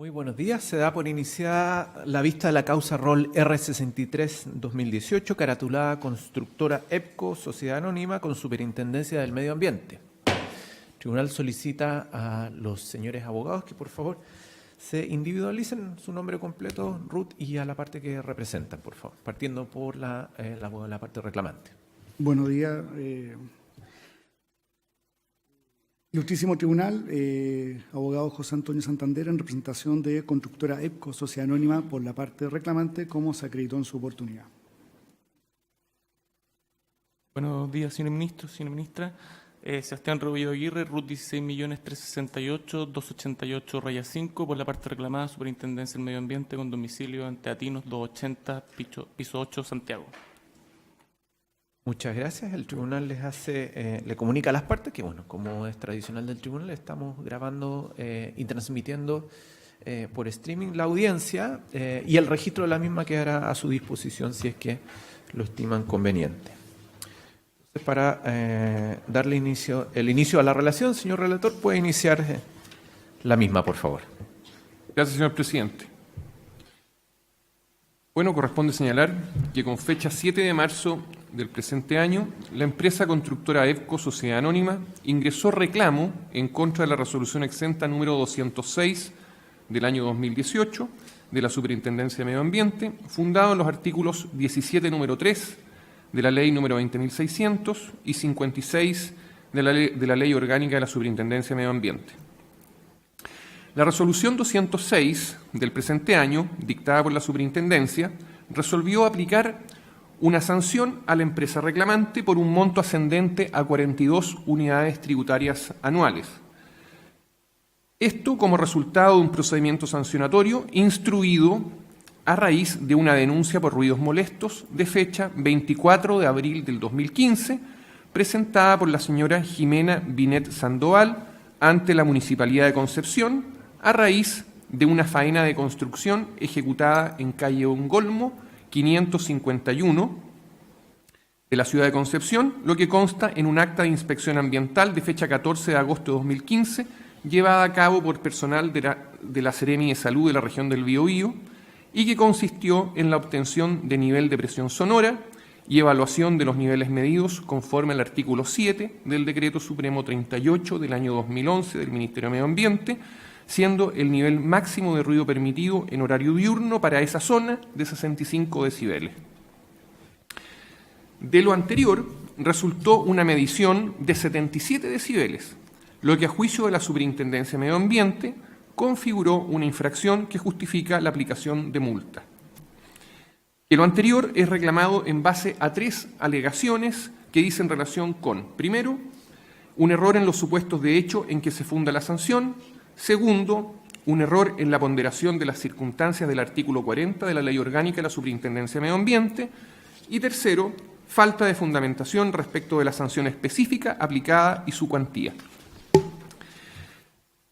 Muy buenos días. Se da por iniciada la vista de la causa ROL R63-2018, caratulada Constructora EPCO, Sociedad Anónima, con Superintendencia del Medio Ambiente. El tribunal solicita a los señores abogados que por favor se individualicen su nombre completo, Ruth, y a la parte que representan, por favor, partiendo por la parte reclamante. Buenos días. Ilustrísimo Tribunal, abogado José Antonio Santander, en representación de Constructora EPCO, Sociedad Anónima, por la parte reclamante, como se acreditó en su oportunidad. Buenos días, señor ministro, señora ministra. Sebastián Rebolledo Aguirre, RUT 16.368.288-5, por la parte reclamada, Superintendencia del Medio Ambiente, con domicilio en Teatinos 280, piso 8, Santiago. Muchas gracias. El tribunal le comunica a las partes que, bueno, como es tradicional del tribunal, estamos grabando y transmitiendo por streaming la audiencia y el registro de la misma quedará a su disposición si es que lo estiman conveniente. Entonces, para darle el inicio a la relación, señor relator, puede iniciar la misma, por favor. Gracias, señor presidente. Bueno, corresponde señalar que con fecha 7 de marzo del presente año, la empresa constructora EPCO, Sociedad Anónima, ingresó reclamo en contra de la resolución exenta número 206 del año 2018 de la Superintendencia de Medio Ambiente, fundado en los artículos 17, número 3 de la Ley número 20.600 y 56 de la Ley Orgánica de la Superintendencia de Medio Ambiente. La resolución 206 del presente año, dictada por la Superintendencia, resolvió aplicar una sanción a la empresa reclamante por un monto ascendente a 42 unidades tributarias anuales. Esto como resultado de un procedimiento sancionatorio instruido a raíz de una denuncia por ruidos molestos de fecha 24 de abril del 2015, presentada por la señora Jimena Binet Sandoval ante la Municipalidad de Concepción, a raíz de una faena de construcción ejecutada en calle Ongolmo, 551, de la ciudad de Concepción, lo que consta en un acta de inspección ambiental de fecha 14 de agosto de 2015, llevada a cabo por personal de la Seremi de Salud de la región del Biobío, y que consistió en la obtención de nivel de presión sonora y evaluación de los niveles medidos conforme al artículo 7 del Decreto Supremo 38 del año 2011 del Ministerio de Medio Ambiente, siendo el nivel máximo de ruido permitido en horario diurno para esa zona de 65 decibeles. De lo anterior, resultó una medición de 77 decibeles, lo que a juicio de la Superintendencia de Medio Ambiente configuró una infracción que justifica la aplicación de multa. Que lo anterior es reclamado en base a 3 alegaciones que dicen relación con, primero, un error en los supuestos de hecho en que se funda la sanción; segundo, un error en la ponderación de las circunstancias del artículo 40 de la Ley Orgánica de la Superintendencia de Medio Ambiente; y tercero, falta de fundamentación respecto de la sanción específica aplicada y su cuantía.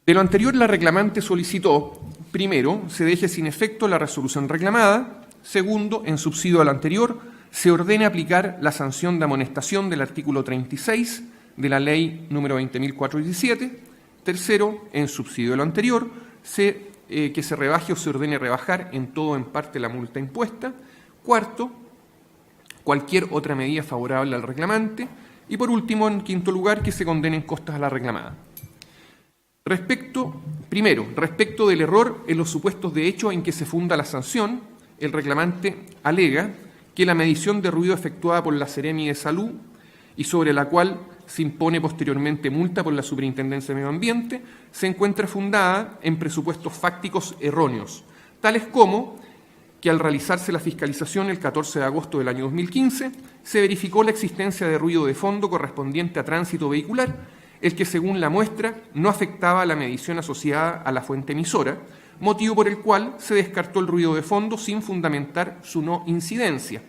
De lo anterior, la reclamante solicitó, primero, se deje sin efecto la resolución reclamada; segundo, en subsidio a lo anterior, se ordene aplicar la sanción de amonestación del artículo 36 de la Ley número 20.417; tercero, en subsidio a lo anterior, que se rebaje o se ordene rebajar en todo o en parte la multa impuesta; cuarto, cualquier otra medida favorable al reclamante; y por último, en quinto lugar, que se condenen costas a la reclamada. Respecto del error en los supuestos de hecho en que se funda la sanción, el reclamante alega que la medición de ruido efectuada por la Seremi de Salud y sobre la cual se impone posteriormente multa por la Superintendencia de Medio Ambiente, se encuentra fundada en presupuestos fácticos erróneos, tales como que al realizarse la fiscalización el 14 de agosto del año 2015, se verificó la existencia de ruido de fondo correspondiente a tránsito vehicular, el que según la muestra no afectaba a la medición asociada a la fuente emisora, motivo por el cual se descartó el ruido de fondo sin fundamentar su no incidencia,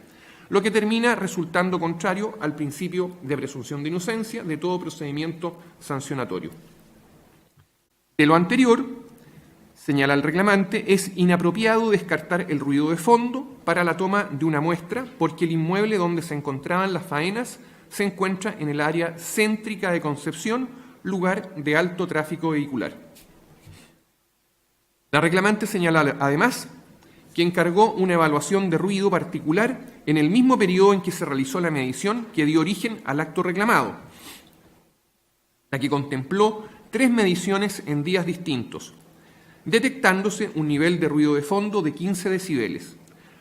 lo que termina resultando contrario al principio de presunción de inocencia de todo procedimiento sancionatorio. De lo anterior, señala el reclamante, es inapropiado descartar el ruido de fondo para la toma de una muestra porque el inmueble donde se encontraban las faenas se encuentra en el área céntrica de Concepción, lugar de alto tráfico vehicular. La reclamante señala además que encargó una evaluación de ruido particular en el mismo periodo en que se realizó la medición que dio origen al acto reclamado, la que contempló 3 mediciones en días distintos, detectándose un nivel de ruido de fondo de 15 decibeles,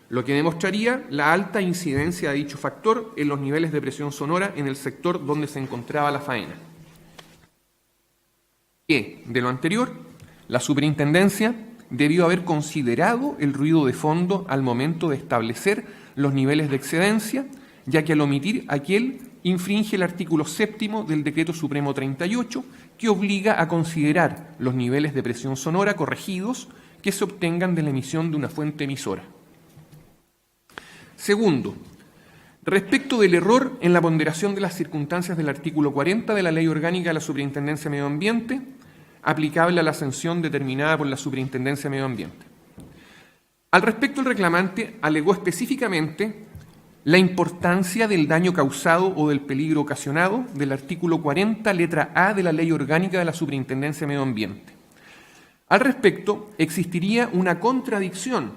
lo que demostraría la alta incidencia de dicho factor en los niveles de presión sonora en el sector donde se encontraba la faena. Que, de lo anterior, la superintendencia debió haber considerado el ruido de fondo al momento de establecer los niveles de excedencia, ya que al omitir aquel infringe el artículo 7º del Decreto Supremo 38, que obliga a considerar los niveles de presión sonora corregidos que se obtengan de la emisión de una fuente emisora. Segundo, respecto del error en la ponderación de las circunstancias del artículo 40 de la Ley Orgánica de la Superintendencia de Medio Ambiente, aplicable a la sanción determinada por la Superintendencia de Medio Ambiente. Al respecto, el reclamante alegó específicamente la importancia del daño causado o del peligro ocasionado del artículo 40, letra A de la Ley Orgánica de la Superintendencia de Medio Ambiente. Al respecto, existiría una contradicción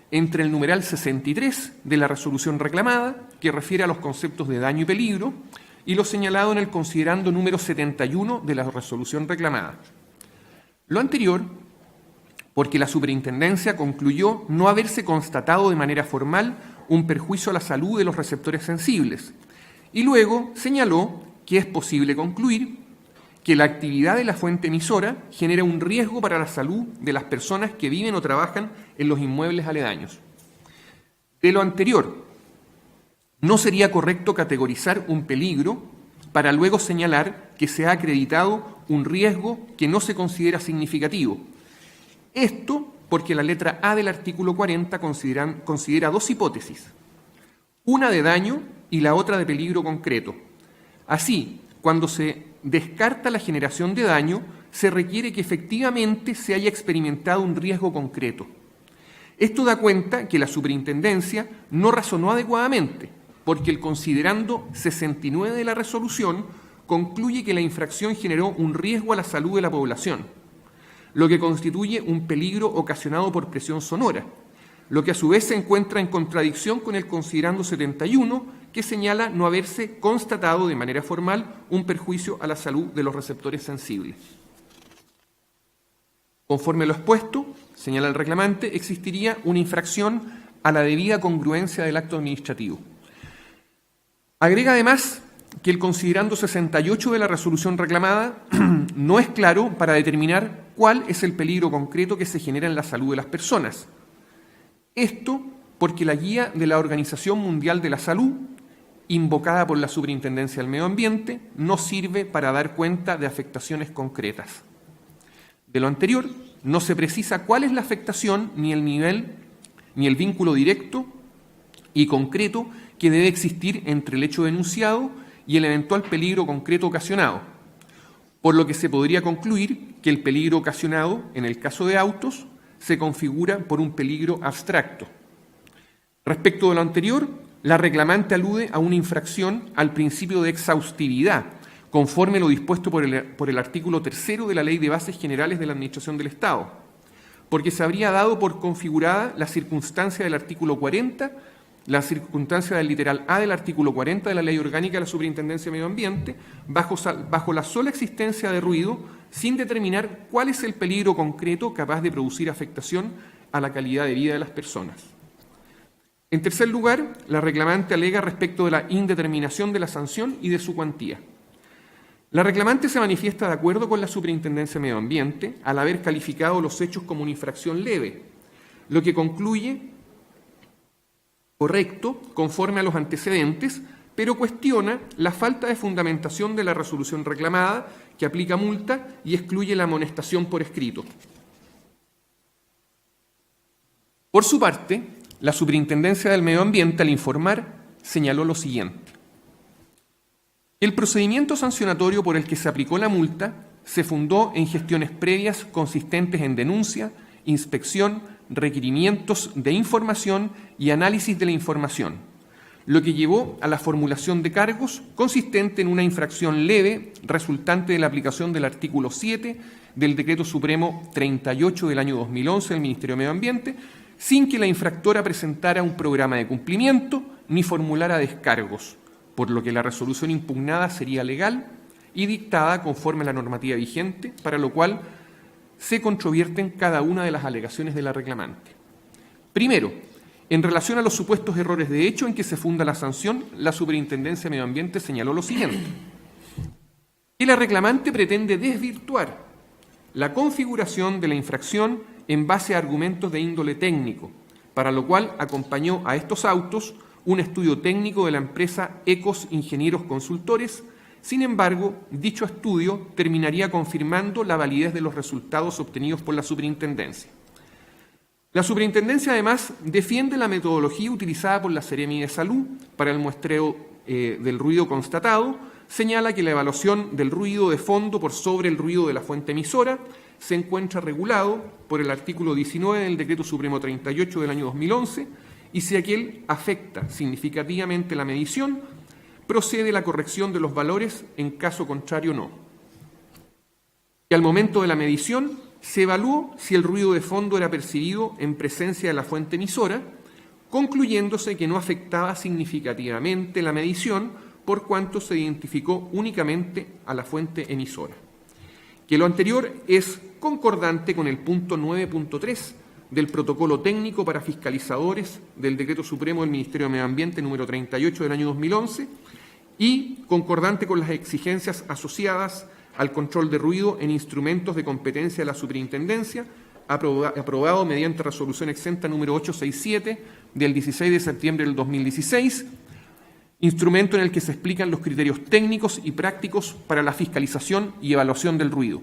entre el numeral 63 de la resolución reclamada, que refiere a los conceptos de daño y peligro, y lo señalado en el considerando número 71 de la resolución reclamada. Lo anterior, porque la superintendencia concluyó no haberse constatado de manera formal un perjuicio a la salud de los receptores sensibles, y luego señaló que es posible concluir que la actividad de la fuente emisora genera un riesgo para la salud de las personas que viven o trabajan en los inmuebles aledaños. De lo anterior, no sería correcto categorizar un peligro para luego señalar que se ha acreditado un riesgo que no se considera significativo. Esto porque la letra A del artículo 40 considera 2 hipótesis, una de daño y la otra de peligro concreto. Así, cuando se descarta la generación de daño, se requiere que efectivamente se haya experimentado un riesgo concreto. Esto da cuenta que la superintendencia no razonó adecuadamente, porque el considerando 69 de la resolución concluye que la infracción generó un riesgo a la salud de la población, lo que constituye un peligro ocasionado por presión sonora, lo que a su vez se encuentra en contradicción con el considerando 71, que señala no haberse constatado de manera formal un perjuicio a la salud de los receptores sensibles. Conforme a lo expuesto, señala el reclamante, existiría una infracción a la debida congruencia del acto administrativo. Agrega además que el considerando 68 de la resolución reclamada no es claro para determinar cuál es el peligro concreto que se genera en la salud de las personas. Esto porque la guía de la Organización Mundial de la Salud, invocada por la Superintendencia del Medio Ambiente, no sirve para dar cuenta de afectaciones concretas. De lo anterior, no se precisa cuál es la afectación ni el nivel ni el vínculo directo y concreto que debe existir entre el hecho denunciado y el eventual peligro concreto ocasionado, por lo que se podría concluir que el peligro ocasionado, en el caso de autos, se configura por un peligro abstracto. Respecto de lo anterior, la reclamante alude a una infracción al principio de exhaustividad, conforme lo dispuesto por el artículo 3 de la Ley de Bases Generales de la Administración del Estado, porque se habría dado por configurada la circunstancia del artículo 40, la circunstancia del literal A del artículo 40 de la Ley Orgánica de la Superintendencia de Medio Ambiente, bajo la sola existencia de ruido, sin determinar cuál es el peligro concreto capaz de producir afectación a la calidad de vida de las personas. En tercer lugar, la reclamante alega respecto de la indeterminación de la sanción y de su cuantía. La reclamante se manifiesta de acuerdo con la Superintendencia de Medio Ambiente al haber calificado los hechos como una infracción leve, lo que concluye correcto conforme a los antecedentes, pero cuestiona la falta de fundamentación de la resolución reclamada, que aplica multa y excluye la amonestación por escrito. Por su parte, la Superintendencia del Medio Ambiente, al informar, señaló lo siguiente. El procedimiento sancionatorio por el que se aplicó la multa se fundó en gestiones previas consistentes en denuncia, inspección, requerimientos de información y análisis de la información, lo que llevó a la formulación de cargos consistente en una infracción leve resultante de la aplicación del artículo 7 del Decreto Supremo 38 del año 2011 del Ministerio de Medio Ambiente, sin que la infractora presentara un programa de cumplimiento ni formulara descargos, por lo que la resolución impugnada sería legal y dictada conforme a la normativa vigente, para lo cual se controvierten cada una de las alegaciones de la reclamante. Primero, en relación a los supuestos errores de hecho en que se funda la sanción, la Superintendencia de Medio Ambiente señaló lo siguiente: que la reclamante pretende desvirtuar la configuración de la infracción en base a argumentos de índole técnico, para lo cual acompañó a estos autos un estudio técnico de la empresa Ecos Ingenieros Consultores. Sin embargo, dicho estudio terminaría confirmando la validez de los resultados obtenidos por la Superintendencia. La Superintendencia, además, defiende la metodología utilizada por la Seremi de Salud para el muestreo del ruido constatado. Señala que la evaluación del ruido de fondo por sobre el ruido de la fuente emisora se encuentra regulado por el artículo 19 del Decreto Supremo 38 del año 2011 y si aquel afecta significativamente la medición, procede la corrección de los valores, en caso contrario no. Y al momento de la medición se evaluó si el ruido de fondo era percibido en presencia de la fuente emisora, concluyéndose que no afectaba significativamente la medición por cuanto se identificó únicamente a la fuente emisora. Que lo anterior es concordante con el punto 9.3 del Protocolo Técnico para Fiscalizadores del Decreto Supremo del Ministerio de Medio Ambiente número 38 del año 2011 y concordante con las exigencias asociadas al control de ruido en instrumentos de competencia de la Superintendencia, aprobado mediante resolución exenta número 867 del 16 de septiembre del 2016, instrumento en el que se explican los criterios técnicos y prácticos para la fiscalización y evaluación del ruido.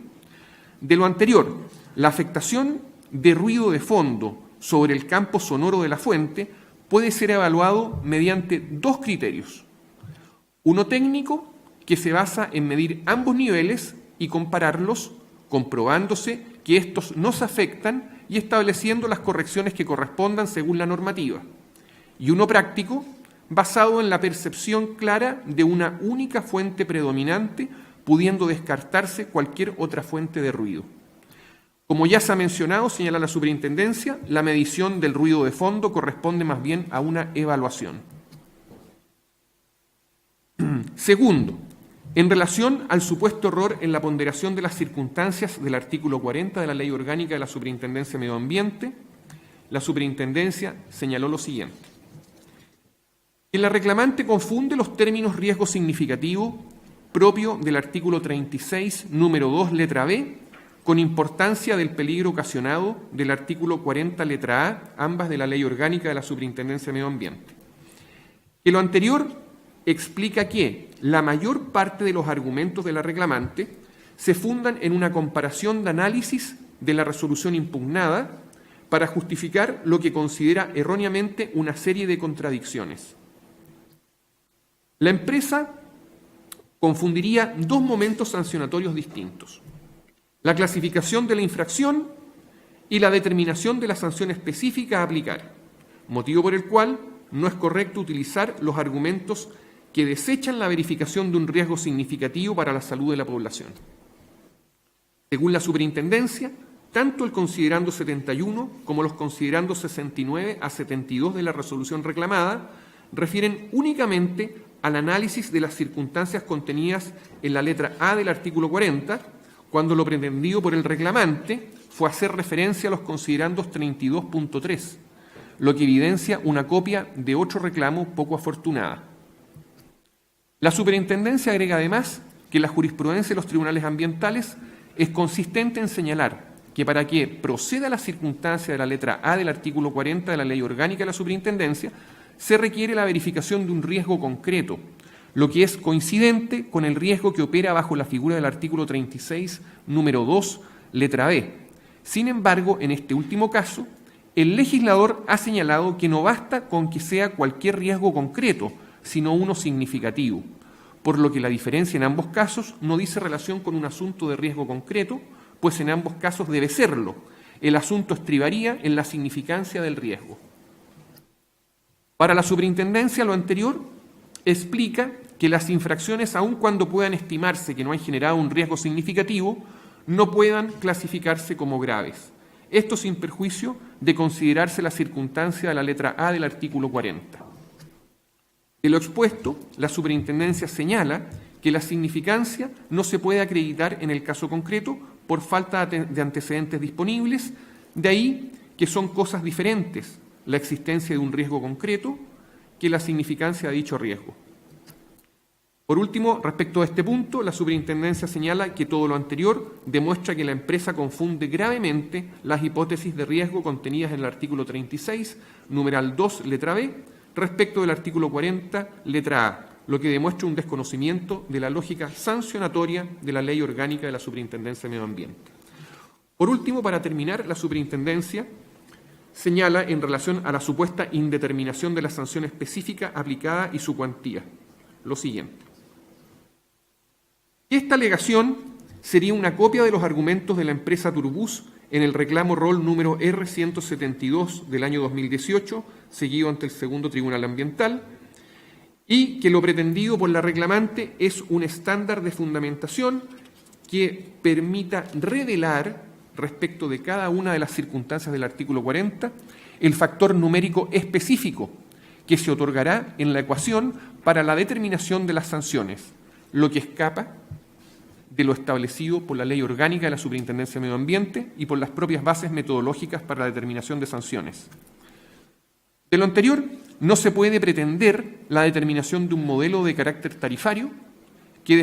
De lo anterior, la afectación de ruido de fondo sobre el campo sonoro de la fuente puede ser evaluado mediante dos criterios. Uno técnico, que se basa en medir ambos niveles y compararlos, comprobándose que estos no se afectan y estableciendo las correcciones que correspondan según la normativa. Y uno práctico, basado en la percepción clara de una única fuente predominante, pudiendo descartarse cualquier otra fuente de ruido. Como ya se ha mencionado, señala la Superintendencia, la medición del ruido de fondo corresponde más bien a una evaluación. Segundo, en relación al supuesto error en la ponderación de las circunstancias del artículo 40 de la Ley Orgánica de la Superintendencia de Medio Ambiente, la Superintendencia señaló lo siguiente: que la reclamante confunde los términos riesgo significativo propio del artículo 36, número 2, letra B, con importancia del peligro ocasionado del artículo 40, letra A, ambas de la Ley Orgánica de la Superintendencia de Medio Ambiente. Que lo anterior explica que la mayor parte de los argumentos de la reclamante se fundan en una comparación de análisis de la resolución impugnada para justificar lo que considera erróneamente una serie de contradicciones. La empresa confundiría dos momentos sancionatorios distintos: la clasificación de la infracción y la determinación de la sanción específica a aplicar, motivo por el cual no es correcto utilizar los argumentos que desechan la verificación de un riesgo significativo para la salud de la población. Según la Superintendencia, tanto el considerando 71 como los considerandos 69 a 72 de la resolución reclamada refieren únicamente al análisis de las circunstancias contenidas en la letra A del artículo 40, cuando lo pretendido por el reclamante fue hacer referencia a los considerandos 32.3, lo que evidencia una copia de otro reclamo poco afortunada. La Superintendencia agrega además que la jurisprudencia de los tribunales ambientales es consistente en señalar que para que proceda la circunstancia de la letra A del artículo 40 de la Ley Orgánica de la Superintendencia, se requiere la verificación de un riesgo concreto, lo que es coincidente con el riesgo que opera bajo la figura del artículo 36, número 2, letra B. Sin embargo, en este último caso, el legislador ha señalado que no basta con que sea cualquier riesgo concreto, sino uno significativo, por lo que la diferencia en ambos casos no dice relación con un asunto de riesgo concreto, pues en ambos casos debe serlo. El asunto estribaría en la significancia del riesgo. Para la superintendencia, lo anterior explica que las infracciones, aun cuando puedan estimarse que no han generado un riesgo significativo, no puedan clasificarse como graves. Esto sin perjuicio de considerarse la circunstancia de la letra A del artículo 40. De lo expuesto, la superintendencia señala que la significancia no se puede acreditar en el caso concreto por falta de antecedentes disponibles, de ahí que son cosas diferentes la existencia de un riesgo concreto que la significancia de dicho riesgo. Por último, respecto a este punto, la superintendencia señala que todo lo anterior demuestra que la empresa confunde gravemente las hipótesis de riesgo contenidas en el artículo 36, numeral 2, letra B, respecto del artículo 40, letra A, lo que demuestra un desconocimiento de la lógica sancionatoria de la Ley Orgánica de la Superintendencia de Medio Ambiente. Por último, para terminar, la superintendencia señala en relación a la supuesta indeterminación de la sanción específica aplicada y su cuantía lo siguiente. Esta alegación sería una copia de los argumentos de la empresa Turbus en el reclamo rol número R172 del año 2018, seguido ante el segundo Tribunal Ambiental, y que lo pretendido por la reclamante es un estándar de fundamentación que permita revelar, respecto de cada una de las circunstancias del artículo 40, el factor numérico específico que se otorgará en la ecuación para la determinación de las sanciones, lo que escapa de lo establecido por la Ley Orgánica de la Superintendencia de Medio Ambiente y por las propias bases metodológicas para la determinación de sanciones. De lo anterior, no se puede pretender la determinación de un modelo de carácter tarifario que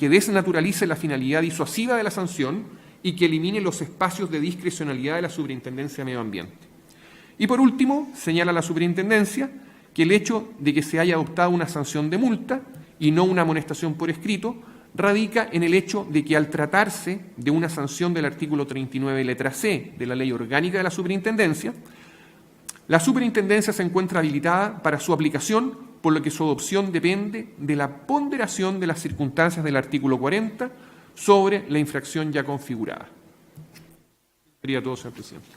desnaturalice la finalidad disuasiva de la sanción y que elimine los espacios de discrecionalidad de la Superintendencia de Medio Ambiente. Y por último, señala la Superintendencia que el hecho de que se haya adoptado una sanción de multa y no una amonestación por escrito radica en el hecho de que al tratarse de una sanción del artículo 39, letra C, de la Ley Orgánica de la Superintendencia, la Superintendencia se encuentra habilitada para su aplicación, por lo que su adopción depende de la ponderación de las circunstancias del artículo 40 sobre la infracción ya configurada. Sería todo, señor presidente.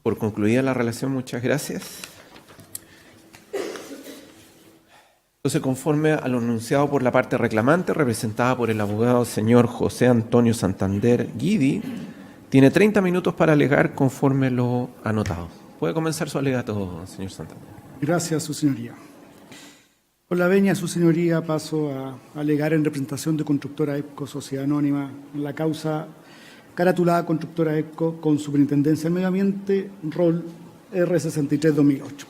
Por concluida la relación, muchas gracias. Entonces, conforme a lo anunciado por la parte reclamante, representada por el abogado señor José Antonio Santander Guidi, tiene 30 minutos para alegar conforme lo anotado. Puede comenzar su alegato, señor Santander. Gracias, su señoría. Con la venia, su señoría, paso a alegar en representación de Constructora EPCO, Sociedad Anónima, en la causa caratulada Constructora EPCO con Superintendencia del Medio Ambiente, rol R63-2008.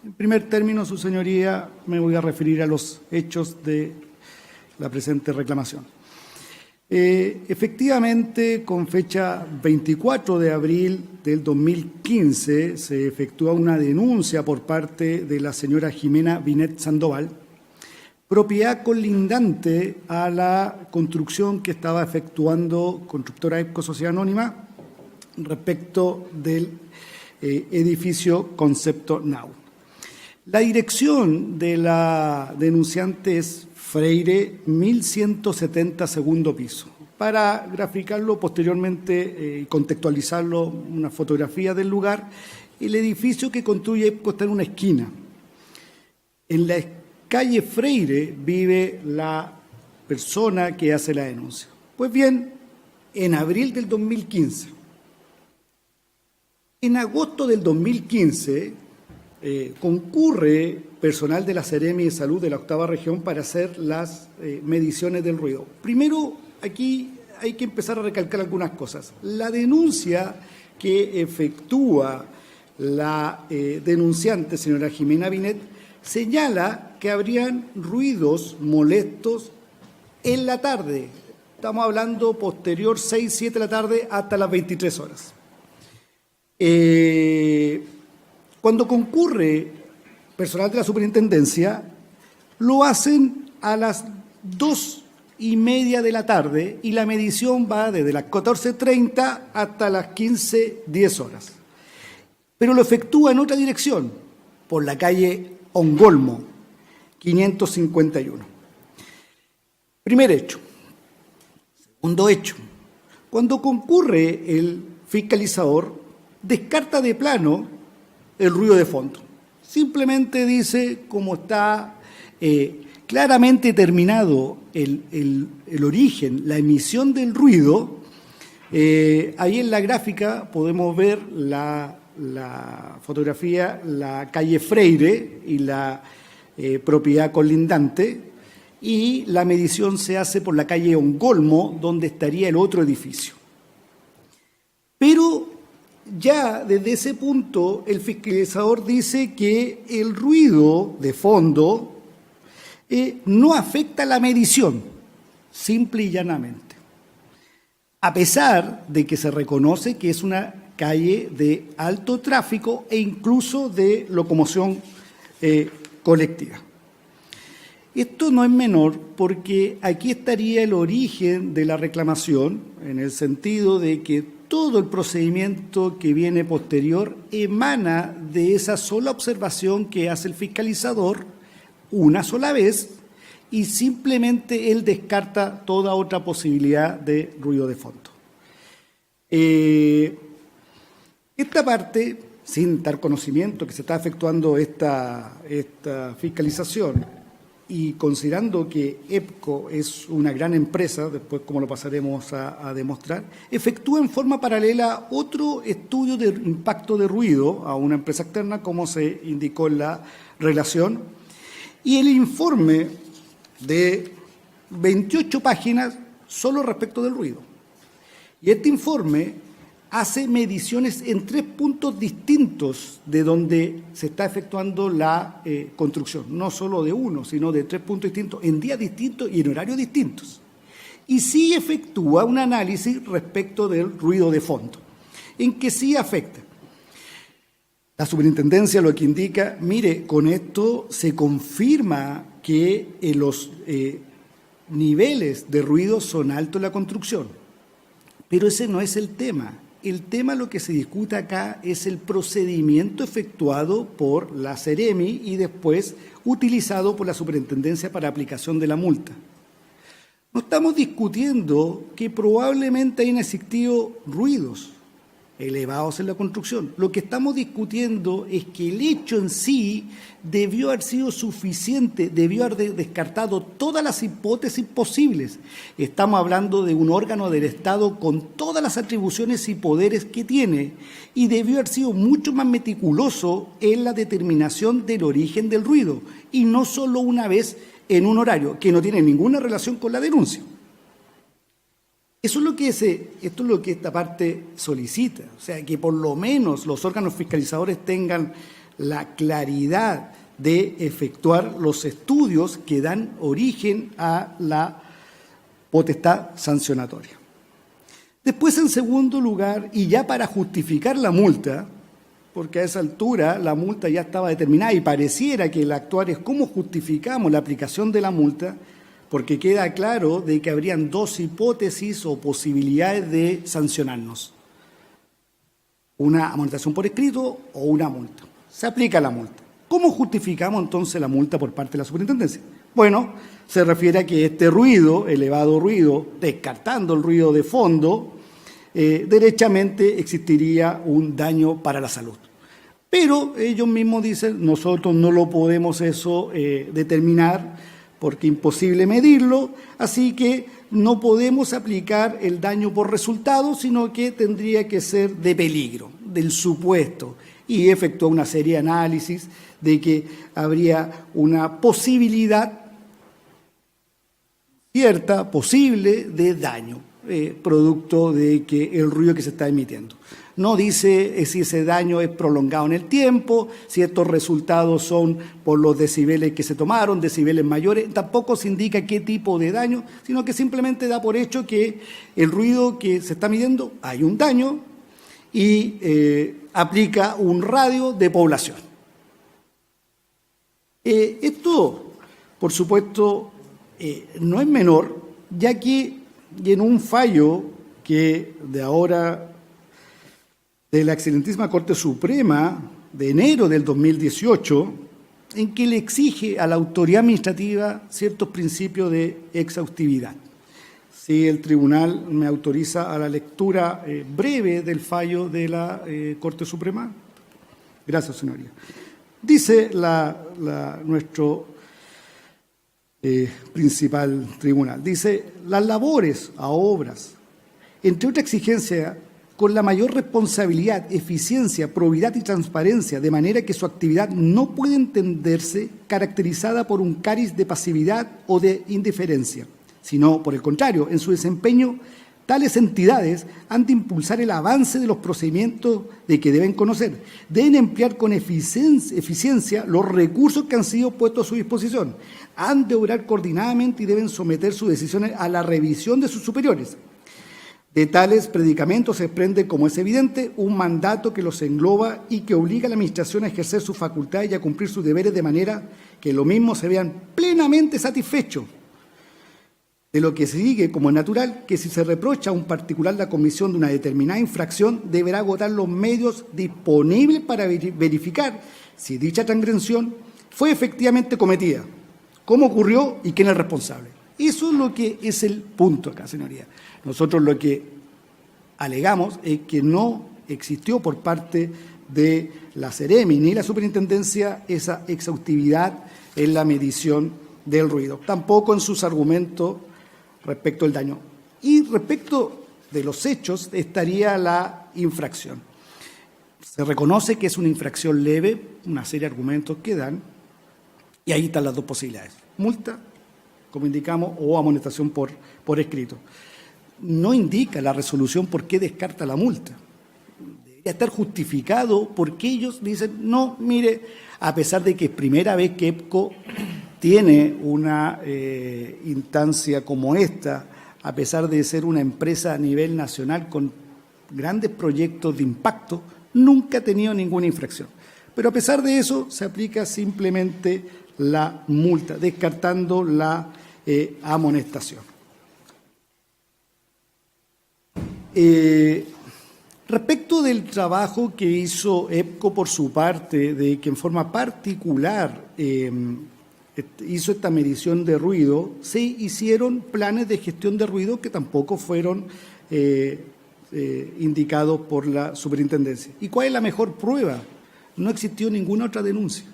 En primer término, su señoría, me voy a referir a los hechos de la presente reclamación. Efectivamente, con fecha 24 de abril del 2015, se efectúa una denuncia por parte de la señora Jimena Binet Sandoval, propiedad colindante a la construcción que estaba efectuando Constructora EPCO Sociedad Anónima respecto del edificio Concepto Now. La dirección de la denunciante es Freire 1170, segundo piso. Para graficarlo posteriormente y contextualizarlo, una fotografía del lugar, el edificio que construye EPCO está en una esquina. En la calle Freire vive la persona que hace la denuncia. Pues bien, en abril del 2015, en agosto del 2015, concurre personal de la Seremi de Salud de la octava región para hacer las mediciones del ruido. Primero, aquí hay que empezar a recalcar algunas cosas. La denuncia que efectúa la denunciante, señora Jimena Binet, señala que habrían ruidos molestos en la tarde. Estamos hablando posterior 6, 7 de la tarde hasta las 23 horas. Cuando concurre personal de la superintendencia, lo hacen a las 2:30 de la tarde y la medición va desde las 14:30 hasta las 15:10 horas. Pero lo efectúa en otra dirección, por la calle Ongolmo, 551. Primer hecho. Segundo hecho. Cuando concurre el fiscalizador, descarta de plano el ruido de fondo. Simplemente dice cómo está claramente determinado el origen, la emisión del ruido. Ahí en la gráfica podemos ver la fotografía, la calle Freire y la propiedad colindante, y la medición se hace por la calle Ongolmo, donde estaría el otro edificio. Pero ya desde ese punto el fiscalizador dice que el ruido de fondo no afecta la medición, simple y llanamente, a pesar de que se reconoce que es una calle de alto tráfico e incluso de locomoción colectiva. Esto no es menor porque aquí estaría el origen de la reclamación, en el sentido de que todo el procedimiento que viene posterior emana de esa sola observación que hace el fiscalizador una sola vez, y simplemente él descarta toda otra posibilidad de ruido de fondo. Esta parte, sin dar conocimiento que se está efectuando esta fiscalización, y considerando que EPCO es una gran empresa, después como lo pasaremos a demostrar, efectúa en forma paralela otro estudio de impacto de ruido a una empresa externa, como se indicó en la relación, y el informe de 28 páginas solo respecto del ruido. Y este informe hace mediciones en 3 puntos distintos de donde se está efectuando la construcción, no solo de uno, sino de 3 puntos distintos, en días distintos y en horarios distintos. Y sí efectúa un análisis respecto del ruido de fondo, en que sí afecta. La superintendencia lo que indica, mire, con esto se confirma que los niveles de ruido son altos en la construcción, pero ese no es el tema. El tema, lo que se discute acá, es el procedimiento efectuado por la Seremi y después utilizado por la Superintendencia para aplicación de la multa. No estamos discutiendo que probablemente hayan existido ruidos elevados en la construcción. Lo que estamos discutiendo es que el hecho en sí debió haber sido suficiente, debió haber descartado todas las hipótesis posibles. Estamos hablando de un órgano del Estado con todas las atribuciones y poderes que tiene, y debió haber sido mucho más meticuloso en la determinación del origen del ruido, y no solo una vez en un horario que no tiene ninguna relación con la denuncia. Esto es lo que esta parte solicita, o sea, que por lo menos los órganos fiscalizadores tengan la claridad de efectuar los estudios que dan origen a la potestad sancionatoria. Después, en segundo lugar, y ya para justificar la multa, porque a esa altura la multa ya estaba determinada y pareciera que el actuar es cómo justificamos la aplicación de la multa, porque queda claro de que habrían 2 hipótesis o posibilidades de sancionarnos: una amonestación por escrito o una multa. Se aplica la multa. ¿Cómo justificamos entonces la multa por parte de la superintendencia? Bueno, se refiere a que este ruido, elevado ruido, descartando el ruido de fondo, derechamente existiría un daño para la salud. Pero ellos mismos dicen, nosotros no lo podemos eso determinar, porque es imposible medirlo, así que no podemos aplicar el daño por resultado, sino que tendría que ser de peligro, del supuesto, y efectuó una serie de análisis de que habría una posibilidad cierta, posible, de daño, producto de que el ruido que se está emitiendo. No dice si ese daño es prolongado en el tiempo, si estos resultados son por los decibeles que se tomaron, decibeles mayores, tampoco se indica qué tipo de daño, sino que simplemente da por hecho que el ruido que se está midiendo, hay un daño y aplica un radio de población. Esto, por supuesto, no es menor, ya que en un fallo que de ahora de la excelentísima Corte Suprema de enero del 2018, en que le exige a la autoridad administrativa ciertos principios de exhaustividad. Si el tribunal me autoriza a la lectura breve del fallo de la Corte Suprema. Gracias, señoría. Dice nuestro principal tribunal, dice, las labores a obras, entre otras exigencias, con la mayor responsabilidad, eficiencia, probidad y transparencia, de manera que su actividad no puede entenderse caracterizada por un cariz de pasividad o de indiferencia, sino, por el contrario, en su desempeño, tales entidades han de impulsar el avance de los procedimientos de que deben conocer. Deben emplear con eficiencia los recursos que han sido puestos a su disposición. Han de obrar coordinadamente y deben someter sus decisiones a la revisión de sus superiores. De tales predicamentos se desprende, como es evidente, un mandato que los engloba y que obliga a la Administración a ejercer sus facultades y a cumplir sus deberes de manera que los mismos se vean plenamente satisfechos. De lo que se sigue como es natural, que si se reprocha a un particular la comisión de una determinada infracción, deberá agotar los medios disponibles para verificar si dicha transgresión fue efectivamente cometida, cómo ocurrió y quién es el responsable. Eso es lo que es el punto acá, señoría. Nosotros lo que alegamos es que no existió por parte de la Seremi ni la Superintendencia esa exhaustividad en la medición del ruido, tampoco en sus argumentos respecto al daño. Y respecto de los hechos estaría la infracción. Se reconoce que es una infracción leve, una serie de argumentos que dan, y ahí están las dos posibilidades: multa, como indicamos, o amonestación por escrito. No indica la resolución por qué descarta la multa. Debería estar justificado porque ellos dicen, no, mire, a pesar de que es primera vez que EPCO tiene una instancia como esta, a pesar de ser una empresa a nivel nacional con grandes proyectos de impacto, nunca ha tenido ninguna infracción. Pero a pesar de eso, se aplica simplemente la multa, descartando la amonestación. Respecto del trabajo que hizo EPCO por su parte, de que en forma particular hizo esta medición de ruido, se hicieron planes de gestión de ruido que tampoco fueron indicados por la Superintendencia. ¿Y cuál es la mejor prueba? No existió ninguna otra denuncia.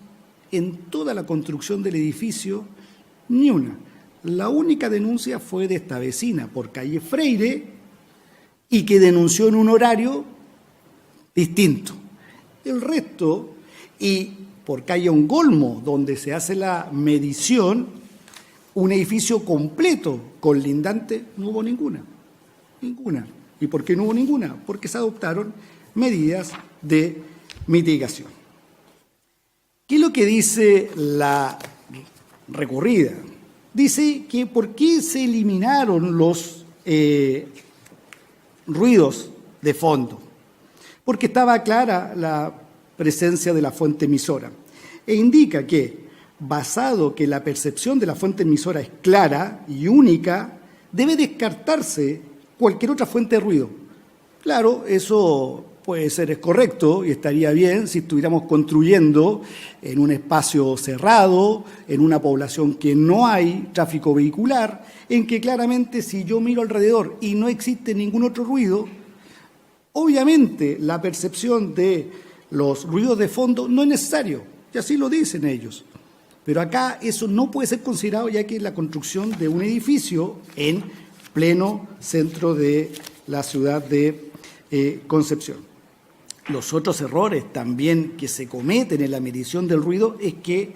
En toda la construcción del edificio, ni una. La única denuncia fue de esta vecina por calle Freire y que denunció en un horario distinto. El resto, y por calle Ongolmo, donde se hace la medición, un edificio completo colindante, no hubo ninguna. Ninguna. ¿Y por qué no hubo ninguna? Porque se adoptaron medidas de mitigación. ¿Qué es lo que dice la recurrida? Dice que por qué se eliminaron los ruidos de fondo, porque estaba clara la presencia de la fuente emisora, e indica que, basado que la percepción de la fuente emisora es clara y única, debe descartarse cualquier otra fuente de ruido. Claro, eso puede ser correcto y estaría bien si estuviéramos construyendo en un espacio cerrado, en una población que no hay tráfico vehicular, en que claramente si yo miro alrededor y no existe ningún otro ruido, obviamente la percepción de los ruidos de fondo no es necesario, y así lo dicen ellos. Pero acá eso no puede ser considerado, ya que es la construcción de un edificio en pleno centro de la ciudad de Concepción. Los otros errores también que se cometen en la medición del ruido es que,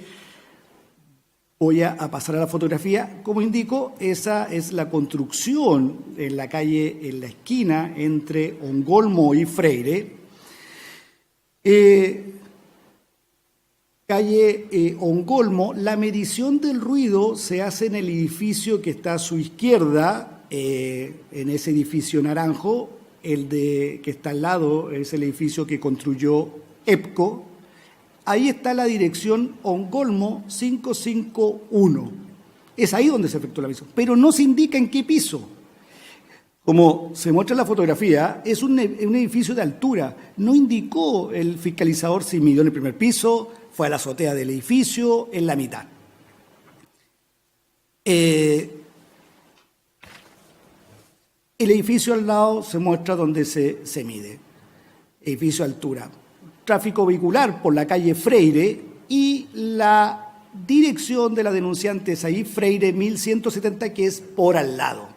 voy a pasar a la fotografía, como indico, esa es la construcción en la calle, en la esquina entre Ongolmo y Freire. Calle Ongolmo, la medición del ruido se hace en el edificio que está a su izquierda, en ese edificio naranjo. El que está al lado es el edificio que construyó EPCO. Ahí está la dirección Ongolmo 551. Es ahí donde se efectuó la medición, pero no se indica en qué piso. Como se muestra en la fotografía, es un edificio de altura. No indicó el fiscalizador si midió en el primer piso, fue a la azotea del edificio, en la mitad. El edificio al lado se muestra donde se mide, edificio altura. tráfico vehicular por la calle Freire y la dirección de la denunciante es ahí, Freire 1170, que es por al lado.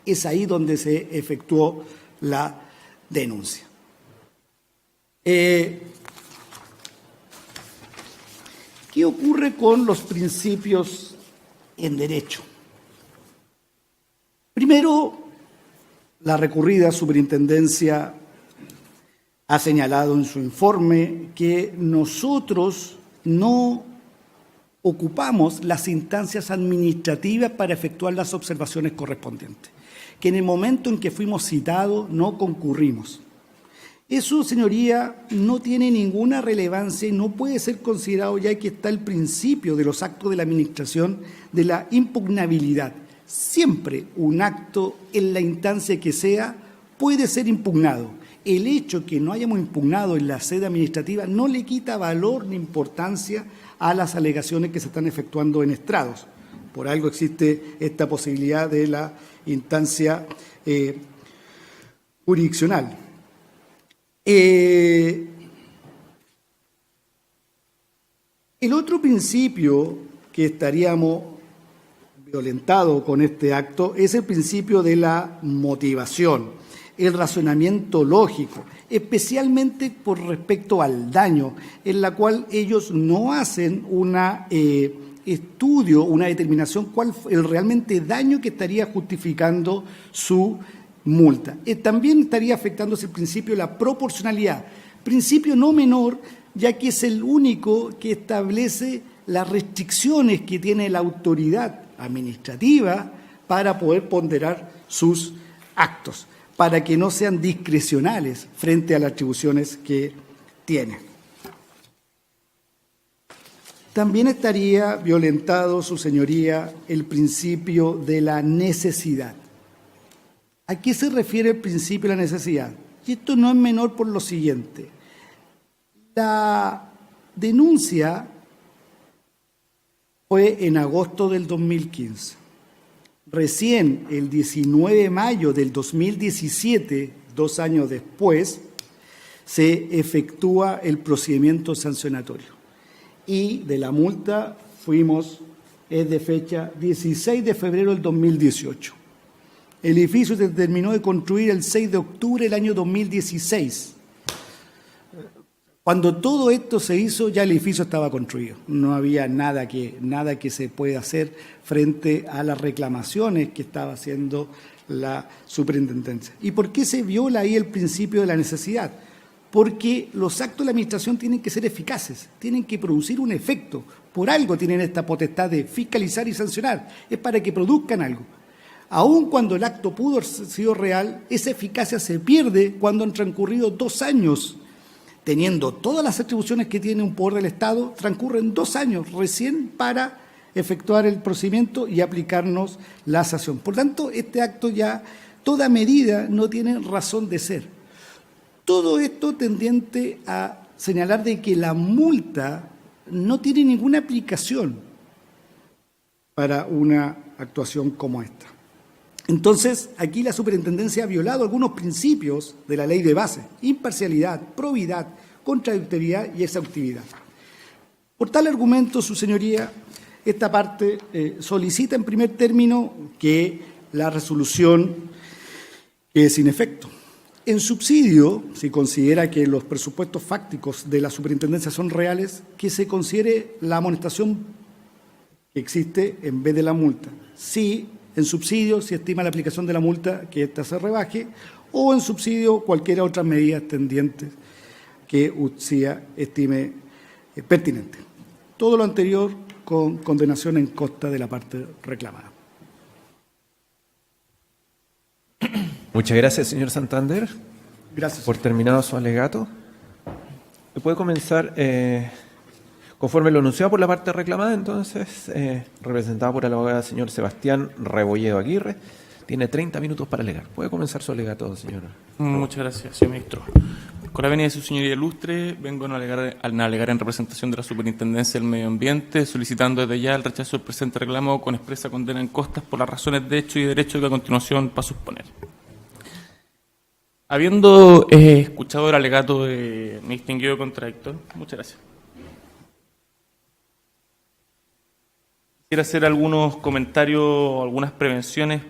Es ahí donde se efectuó la denuncia. ¿Qué ocurre con los principios en derecho? Primero, la recurrida superintendencia ha señalado en su informe que nosotros no ocupamos las instancias administrativas para efectuar las observaciones correspondientes, que en el momento en que fuimos citados no concurrimos. Eso, señoría, no tiene ninguna relevancia y no puede ser considerado, ya que está el principio de los actos de la Administración de la impugnabilidad. Siempre un acto, en la instancia que sea, puede ser impugnado. El hecho que no hayamos impugnado en la sede administrativa no le quita valor ni importancia a las alegaciones que se están efectuando en estrados. Por algo existe esta posibilidad de la instancia jurisdiccional. El otro principio que estaríamos violentado con este acto es el principio de la motivación, el razonamiento lógico, especialmente por respecto al daño, en la cual ellos no hacen un estudio, una determinación cuál fue el realmente daño que estaría justificando su multa. También estaría afectándose el principio de la proporcionalidad, principio no menor, ya que es el único que establece las restricciones que tiene la autoridad administrativa para poder ponderar sus actos, para que no sean discrecionales frente a las atribuciones que tiene. También estaría violentado, su señoría, el principio de la necesidad. ¿A qué se refiere el principio de la necesidad? Y esto no es menor por lo siguiente. La denuncia fue en agosto del 2015. Recién el 19 de mayo del 2017, 2 años después, se efectúa el procedimiento sancionatorio. Y de la multa es de fecha 16 de febrero del 2018. El edificio se terminó de construir el 6 de octubre del año 2016. Cuando todo esto se hizo, ya el edificio estaba construido. No había nada que se pueda hacer frente a las reclamaciones que estaba haciendo la superintendencia. ¿Y por qué se viola ahí el principio de la necesidad? Porque los actos de la Administración tienen que ser eficaces, tienen que producir un efecto. Por algo tienen esta potestad de fiscalizar y sancionar. Es para que produzcan algo. Aun cuando el acto pudo haber sido real, esa eficacia se pierde cuando han transcurrido 2 años. Teniendo todas las atribuciones que tiene un poder del Estado, transcurren 2 años recién para efectuar el procedimiento y aplicarnos la sanción. Por tanto, este acto ya, toda medida no tiene razón de ser. Todo esto tendiente a señalar de que la multa no tiene ninguna aplicación para una actuación como esta. Entonces, aquí la superintendencia ha violado algunos principios de la ley de base: imparcialidad, probidad, contradictoriedad y exhaustividad. Por tal argumento, su señoría, esta parte solicita en primer término que la resolución quede sin efecto. En subsidio, si considera que los presupuestos fácticos de la superintendencia son reales, que se considere la amonestación que existe en vez de la multa. Sí, en subsidio, si estima la aplicación de la multa, que ésta se rebaje, o en subsidio cualquier otra medida tendiente que UCIA estime pertinente. Todo lo anterior con condenación en costa de la parte reclamada. Muchas gracias, señor Santander. Gracias. Por terminado su alegato. Puede comenzar conforme lo anunciado por la parte reclamada, entonces, representado por el abogado señor Sebastián Rebolledo Aguirre. Tiene 30 minutos para alegar. Puede comenzar su alegato, señor. Muchas gracias, señor ministro. Con la venia de su señoría ilustre, vengo a alegar en representación de la Superintendencia del Medio Ambiente, solicitando desde ya el rechazo del presente reclamo con expresa condena en costas por las razones de hecho y derecho que a continuación paso a exponer. Habiendo escuchado el alegato de mi distinguido contradictor, muchas gracias. Quisiera hacer algunos comentarios, algunas prevenciones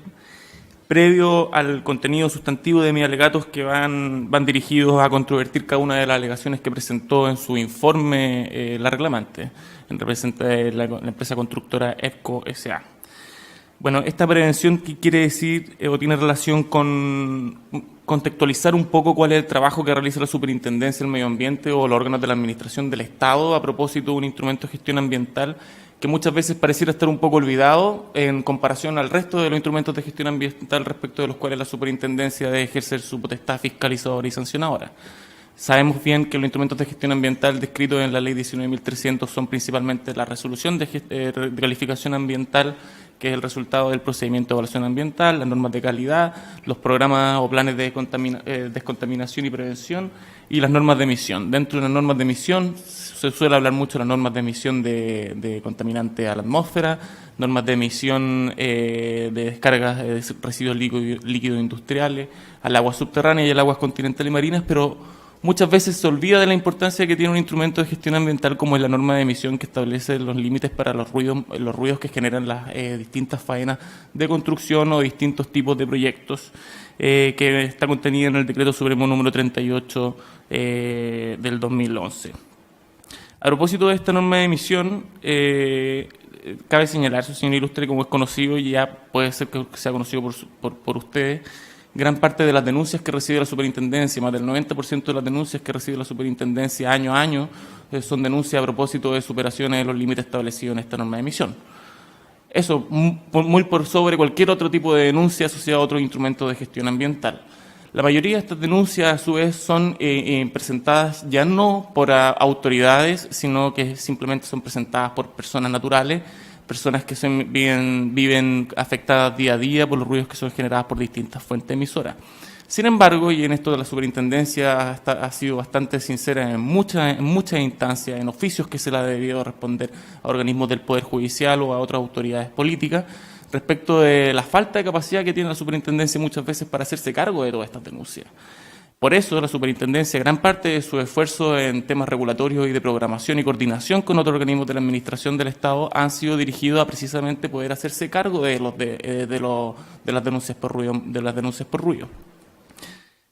previo al contenido sustantivo de mis alegatos que van dirigidos a controvertir cada una de las alegaciones que presentó en su informe la reclamante, en representación de la empresa constructora EFCO S.A. Bueno, esta prevención, ¿qué quiere decir o tiene relación con contextualizar un poco cuál es el trabajo que realiza la Superintendencia del Medio Ambiente o los órganos de la Administración del Estado a propósito de un instrumento de gestión ambiental que muchas veces pareciera estar un poco olvidado en comparación al resto de los instrumentos de gestión ambiental respecto de los cuales la Superintendencia debe ejercer su potestad fiscalizadora y sancionadora? Sabemos bien que los instrumentos de gestión ambiental descritos en la Ley 19.300 son principalmente la resolución de calificación ambiental, que es el resultado del procedimiento de evaluación ambiental, las normas de calidad, los programas o planes de descontaminación y prevención y las normas de emisión. Dentro de las normas de emisión se suele hablar mucho de las normas de emisión de contaminantes a la atmósfera, normas de emisión de descargas de residuos líquidos industriales, al agua subterránea y al aguas continentales y marinas, pero muchas veces se olvida de la importancia que tiene un instrumento de gestión ambiental como es la norma de emisión, que establece los límites para los ruidos que generan las distintas faenas de construcción o distintos tipos de proyectos, que está contenida en el Decreto Supremo número 38 del 2011. A propósito de esta norma de emisión, cabe señalar, señor Ilustre, como es conocido y ya puede ser que sea conocido por ustedes, gran parte de las denuncias que recibe la Superintendencia, más del 90% de las denuncias que recibe la Superintendencia año a año, son denuncias a propósito de superaciones de los límites establecidos en esta norma de emisión. Eso muy por sobre cualquier otro tipo de denuncia asociada a otros instrumentos de gestión ambiental. La mayoría de estas denuncias, a su vez, son presentadas ya no por autoridades, sino que simplemente son presentadas por personas naturales, personas que viven afectadas día a día por los ruidos que son generados por distintas fuentes emisoras. Sin embargo, y en esto la Superintendencia ha sido bastante sincera en muchas instancias, en oficios que se le ha debido responder a organismos del Poder Judicial o a otras autoridades políticas, respecto de la falta de capacidad que tiene la Superintendencia muchas veces para hacerse cargo de todas estas denuncias. Por eso la Superintendencia, gran parte de su esfuerzo en temas regulatorios y de programación y coordinación con otros organismos de la Administración del Estado han sido dirigidos a precisamente poder hacerse cargo de las denuncias por ruido.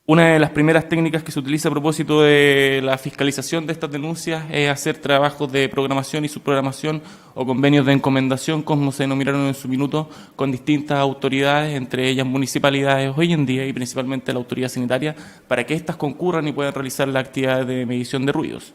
Una de las primeras técnicas que se utiliza a propósito de la fiscalización de estas denuncias es hacer trabajos de programación y subprogramación o convenios de encomendación, como se denominaron en su minuto, con distintas autoridades, entre ellas municipalidades hoy en día y principalmente la autoridad sanitaria, para que éstas concurran y puedan realizar la actividad de medición de ruidos.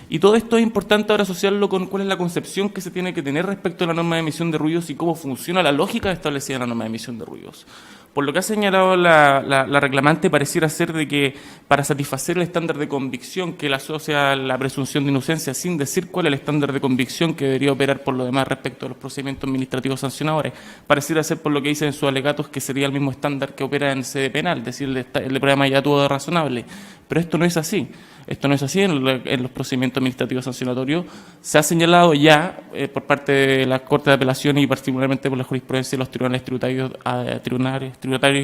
Y todo esto es importante ahora asociarlo con cuál es la concepción que se tiene que tener respecto a la norma de emisión de ruidos y cómo funciona la lógica establecida en la norma de emisión de ruidos. Por lo que ha señalado la reclamante, pareciera ser de que para satisfacer el estándar de convicción que le asocia la presunción de inocencia, sin decir cuál es el estándar de convicción que debería operar por lo demás respecto a los procedimientos administrativos sancionadores, pareciera ser, por lo que dicen en sus alegatos, que sería el mismo estándar que opera en sede penal, es decir, el de prueba mayor razonable. Pero esto no es así. Esto no es así en los procedimientos administrativos sancionatorios. Se ha señalado ya por parte de la Corte de Apelaciones y particularmente por la jurisprudencia de los tribunales tributarios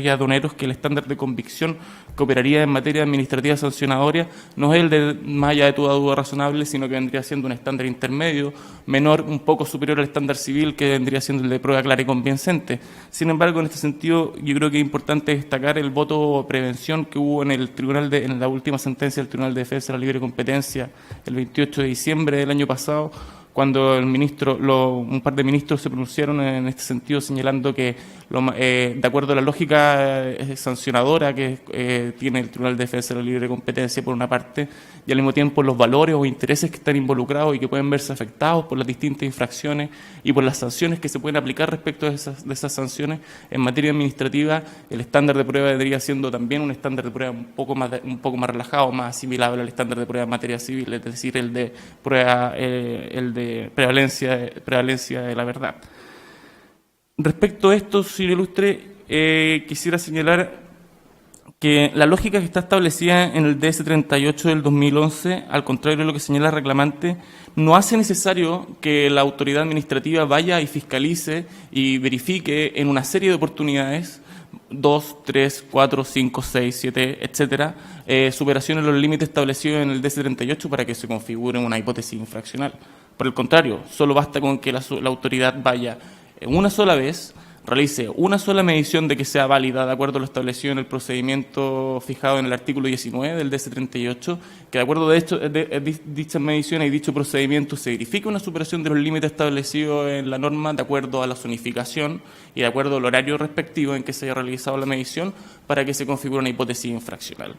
y aduaneros que el estándar de convicción que operaría en materia administrativa sancionadora no es el de más allá de toda duda razonable, sino que vendría siendo un estándar intermedio, menor, un poco superior al estándar civil, que vendría siendo el de prueba clara y convincente. Sin embargo, en este sentido, yo creo que es importante destacar el voto de prevención que hubo en la última sentencia del Tribunal de Defensa de la Libre Competencia el 28 de diciembre del año pasado, cuando un par de ministros se pronunciaron en este sentido, señalando que, de acuerdo a la lógica sancionadora que tiene el Tribunal de Defensa de la Libre Competencia por una parte, y al mismo tiempo los valores o intereses que están involucrados y que pueden verse afectados por las distintas infracciones y por las sanciones que se pueden aplicar respecto de esas sanciones, en materia administrativa el estándar de prueba vendría siendo también un estándar de prueba un poco más relajado, más asimilable al estándar de prueba en materia civil, es decir, el de prevalencia de la verdad. Respecto a esto, señor Ilustre, quisiera señalar que la lógica que está establecida en el DS38 del 2011, al contrario de lo que señala el reclamante, no hace necesario que la autoridad administrativa vaya y fiscalice y verifique en una serie de oportunidades 2, 3, 4, 5, 6, 7, etcétera, superación de los límites establecidos en el DC-38 para que se configure una hipótesis infraccional. Por el contrario, solo basta con que la autoridad vaya una sola vez, realice una sola medición de que sea válida de acuerdo a lo establecido en el procedimiento fijado en el artículo 19 del DC-38, que de acuerdo de dichas mediciones y dicho procedimiento se verifique una superación de los límites establecidos en la norma de acuerdo a la zonificación y de acuerdo al horario respectivo en que se haya realizado la medición para que se configure una hipótesis infraccional.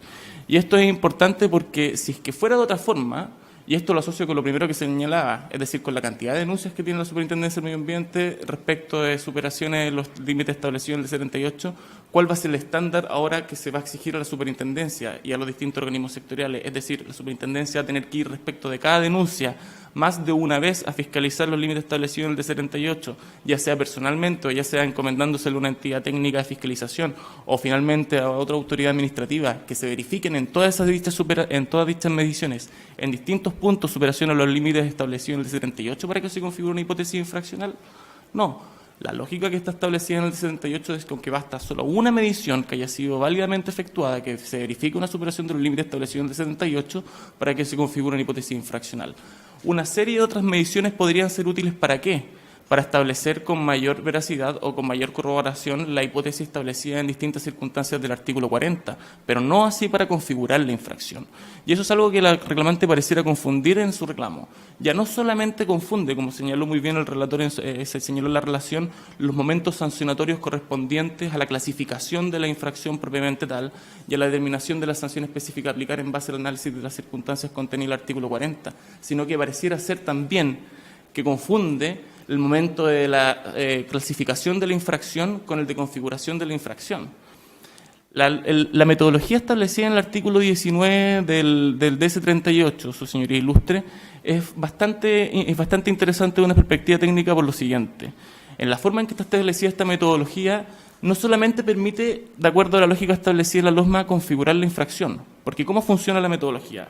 Y esto es importante porque si es que fuera de otra forma, y esto lo asocio con lo primero que señalaba, es decir, con la cantidad de denuncias que tiene la Superintendencia del Medio Ambiente respecto de superaciones de los límites establecidos en el 78, ¿cuál va a ser el estándar ahora que se va a exigir a la Superintendencia y a los distintos organismos sectoriales? Es decir, la Superintendencia va a tener que ir respecto de cada denuncia más de una vez a fiscalizar los límites establecidos en el D78, ya sea personalmente o ya sea encomendándosele a una entidad técnica de fiscalización o finalmente a otra autoridad administrativa, que se verifiquen en todas dichas mediciones, en distintos puntos, superación a los límites establecidos en el D78 para que se configure una hipótesis infraccional. No. La lógica que está establecida en el 78 es con que basta solo una medición que haya sido válidamente efectuada, que se verifique una superación de los límites establecidos en el 78 para que se configure una hipótesis infraccional. Una serie de otras mediciones podrían ser útiles ¿para qué? Para establecer con mayor veracidad o con mayor corroboración la hipótesis establecida en distintas circunstancias del artículo 40, pero no así para configurar la infracción. Y eso es algo que el reclamante pareciera confundir en su reclamo. Ya no solamente confunde, como señaló muy bien el relator, se señaló en la relación, los momentos sancionatorios correspondientes a la clasificación de la infracción propiamente tal y a la determinación de la sanción específica a aplicar en base al análisis de las circunstancias contenidas en el artículo 40, sino que pareciera ser también que confunde el momento de la clasificación de la infracción con el de configuración de la infracción. La metodología establecida en el artículo 19 del DS38, su señoría ilustre, es bastante interesante de una perspectiva técnica por lo siguiente. En la forma en que está establecida esta metodología, no solamente permite, de acuerdo a la lógica establecida en la LOSMA, configurar la infracción, porque ¿cómo funciona la metodología?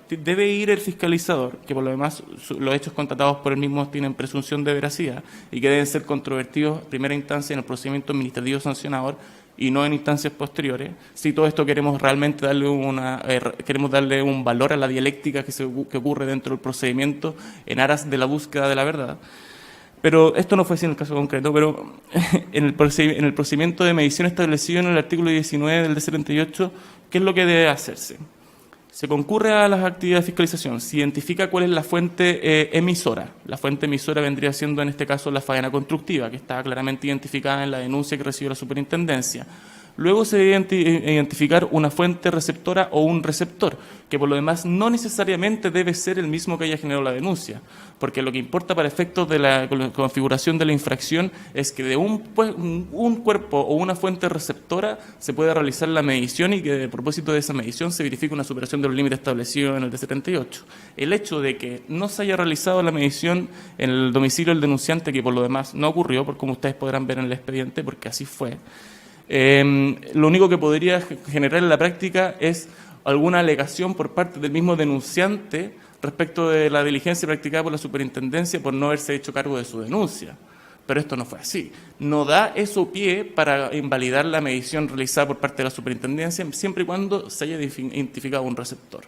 Debe ir el fiscalizador, que por lo demás los hechos constatados por él mismo tienen presunción de veracidad y que deben ser controvertidos en primera instancia en el procedimiento administrativo sancionador y no en instancias posteriores. Si todo esto queremos realmente darle un valor a la dialéctica que ocurre dentro del procedimiento en aras de la búsqueda de la verdad. Pero esto no fue así en el caso concreto, pero en el procedimiento de medición establecido en el artículo 19 del D78, ¿qué es lo que debe hacerse? Se concurre a las actividades de fiscalización, se identifica cuál es la fuente emisora. La fuente emisora vendría siendo en este caso la faena constructiva, que está claramente identificada en la denuncia que recibió la superintendencia. Luego se debe identificar una fuente receptora o un receptor, que por lo demás no necesariamente debe ser el mismo que haya generado la denuncia, porque lo que importa para efectos de la configuración de la infracción es que de un cuerpo o una fuente receptora se pueda realizar la medición y que a propósito de esa medición se verifique una superación de los límites establecidos en el D78. El hecho de que no se haya realizado la medición en el domicilio del denunciante, que por lo demás no ocurrió, por como ustedes podrán ver en el expediente, porque así fue, lo único que podría generar en la práctica es alguna alegación por parte del mismo denunciante respecto de la diligencia practicada por la superintendencia por no haberse hecho cargo de su denuncia. Pero esto no fue así. No da eso pie para invalidar la medición realizada por parte de la superintendencia siempre y cuando se haya identificado un receptor.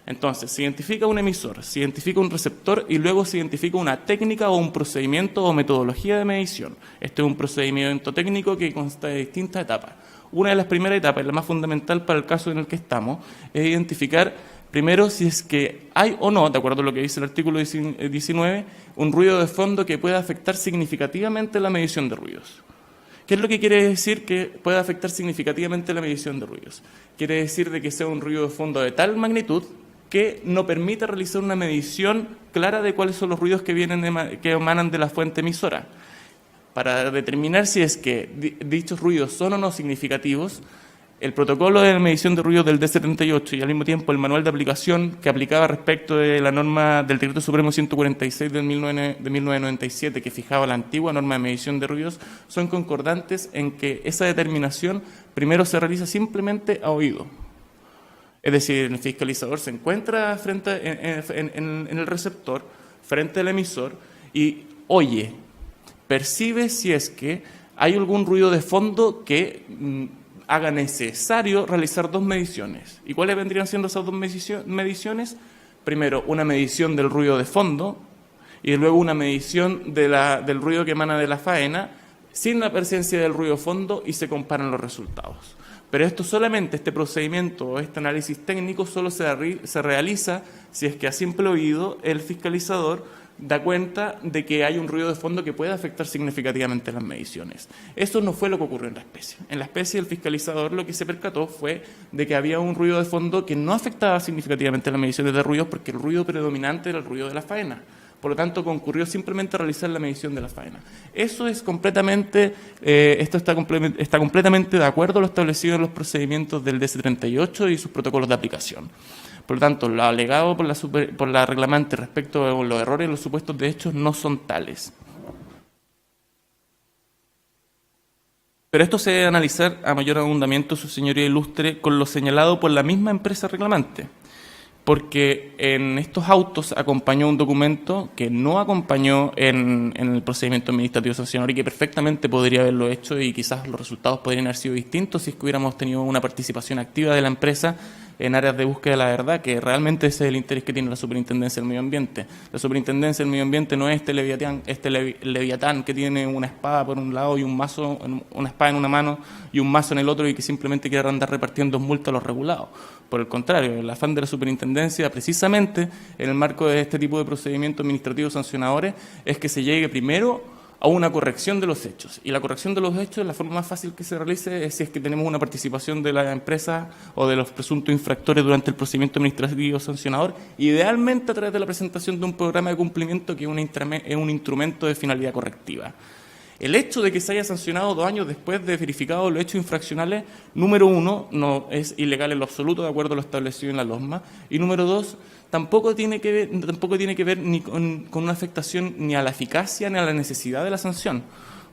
Entonces, se identifica un emisor, se identifica un receptor y luego se identifica una técnica o un procedimiento o metodología de medición. Este es un procedimiento técnico que consta de distintas etapas. Una de las primeras etapas, la más fundamental para el caso en el que estamos, es identificar primero si es que hay o no, de acuerdo a lo que dice el artículo 19, un ruido de fondo que pueda afectar significativamente la medición de ruidos. ¿Qué es lo que quiere decir que pueda afectar significativamente la medición de ruidos? Quiere decir de que sea un ruido de fondo de tal magnitud que no permita realizar una medición clara de cuáles son los ruidos que emanan de la fuente emisora. Para determinar si es que dichos ruidos son o no significativos, el protocolo de medición de ruidos del D78 y al mismo tiempo el manual de aplicación que aplicaba respecto de la norma del Decreto Supremo 146 de 1997 que fijaba la antigua norma de medición de ruidos son concordantes en que esa determinación primero se realiza simplemente a oído. Es decir, el fiscalizador se encuentra en el receptor, frente al emisor, y oye, percibe si es que hay algún ruido de fondo que haga necesario realizar dos mediciones. ¿Y cuáles vendrían siendo esas dos mediciones? Primero, una medición del ruido de fondo y luego una medición del ruido que emana de la faena sin la presencia del ruido de fondo, y se comparan los resultados. Pero este procedimiento o este análisis técnico solo se realiza si es que a simple oído el fiscalizador da cuenta de que hay un ruido de fondo que puede afectar significativamente las mediciones. Eso no fue lo que ocurrió en la especie. En la especie el fiscalizador lo que se percató fue de que había un ruido de fondo que no afectaba significativamente las mediciones de ruido, porque el ruido predominante era el ruido de la faena. Por lo tanto, concurrió simplemente a realizar la medición de la faena. Eso es completamente, esto está completamente de acuerdo a lo establecido en los procedimientos del DC-38 y sus protocolos de aplicación. Por lo tanto, lo alegado por la reclamante respecto a los errores y los supuestos de hechos no son tales. Pero esto se debe analizar a mayor abundamiento, su señoría ilustre, con lo señalado por la misma empresa reclamante. Porque en estos autos acompañó un documento que no acompañó en el procedimiento administrativo sancionador y que perfectamente podría haberlo hecho, y quizás los resultados podrían haber sido distintos si es que hubiéramos tenido una participación activa de la empresa en áreas de búsqueda de la verdad, que realmente ese es el interés que tiene la Superintendencia del Medio Ambiente. La Superintendencia del Medio Ambiente no es este leviatán que tiene una espada por un lado y un mazo, una espada en una mano y un mazo en el otro, y que simplemente quiere andar repartiendo multas a los regulados. Por el contrario, el afán de la Superintendencia, precisamente en el marco de este tipo de procedimientos administrativos sancionadores, es que se llegue primero a una corrección de los hechos. Y la corrección de los hechos, la forma más fácil que se realice es si es que tenemos una participación de la empresa o de los presuntos infractores durante el procedimiento administrativo sancionador, idealmente a través de la presentación de un programa de cumplimiento que es un instrumento de finalidad correctiva. El hecho de que se haya sancionado 2 años después de verificado los hechos infraccionales, número 1, no es ilegal en lo absoluto, de acuerdo a lo establecido en la LOSMA, y número 2, tampoco tiene que ver ni con una afectación ni a la eficacia ni a la necesidad de la sanción,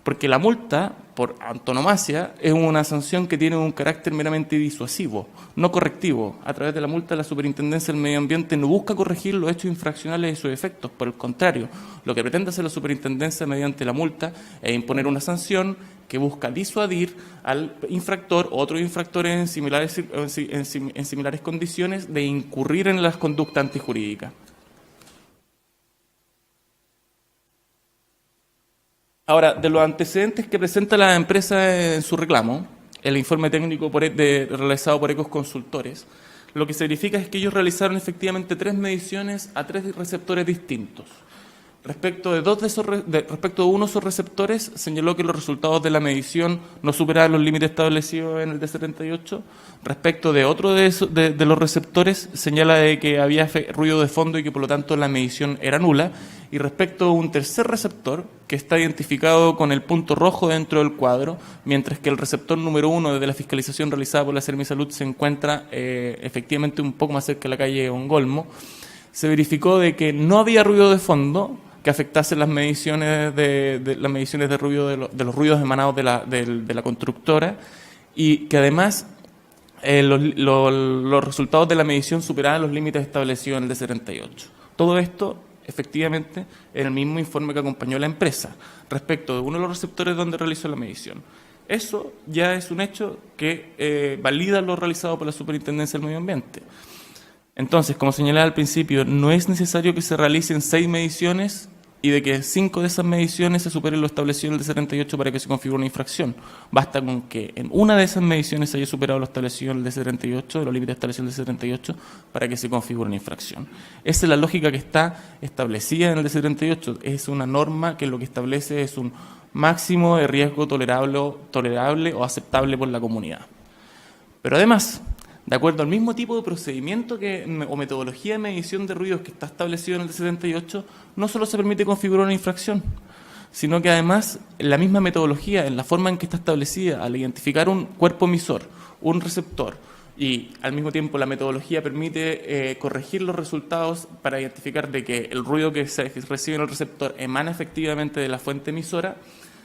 porque la multa, por antonomasia, es una sanción que tiene un carácter meramente disuasivo, no correctivo. A través de la multa, la Superintendencia del Medio Ambiente no busca corregir los hechos infraccionales y sus efectos, por el contrario, lo que pretende hacer la Superintendencia mediante la multa es imponer una sanción que busca disuadir al infractor o otros infractores en similares condiciones de incurrir en las conductas antijurídicas. Ahora, de los antecedentes que presenta la empresa en su reclamo, el informe técnico realizado por Ecos Consultores, lo que se verifica es que ellos realizaron efectivamente 3 mediciones a 3 receptores distintos. Respecto de uno de esos receptores, señaló que los resultados de la medición no superaban los límites establecidos en el DC-38. Respecto de otro de los receptores, señala de que había ruido de fondo y que por lo tanto la medición era nula. Y respecto a un tercer receptor, que está identificado con el punto rojo dentro del cuadro, mientras que el receptor número 1 desde la fiscalización realizada por la Sermisalud se encuentra efectivamente un poco más cerca de la calle Ongolmo, se verificó de que no había ruido de fondo que afectase las mediciones de ruido de los ruidos emanados de la constructora, y que además los resultados de la medición superaban los límites establecidos en el DC-38. Todo esto, efectivamente, en el mismo informe que acompañó a la empresa, respecto de uno de los receptores donde realizó la medición. Eso ya es un hecho que valida lo realizado por la Superintendencia del Medio Ambiente. Entonces, como señalaba al principio, no es necesario que se realicen 6 mediciones y de que 5 de esas mediciones se superen lo establecido en el DC-38 para que se configure una infracción. Basta con que en una de esas mediciones se haya superado lo establecido en el DC-38, los límites establecidos en el DC-38, para que se configure una infracción. Esa es la lógica que está establecida en el DC-38. Es una norma que lo que establece es un máximo de riesgo tolerable o aceptable por la comunidad. Pero además, de acuerdo al mismo tipo de procedimiento o metodología de medición de ruidos que está establecido en el DC-38, no solo se permite configurar una infracción, sino que además en la misma metodología, en la forma en que está establecida, al identificar un cuerpo emisor, un receptor, y al mismo tiempo la metodología permite corregir los resultados para identificar de que el ruido que se recibe en el receptor emana efectivamente de la fuente emisora,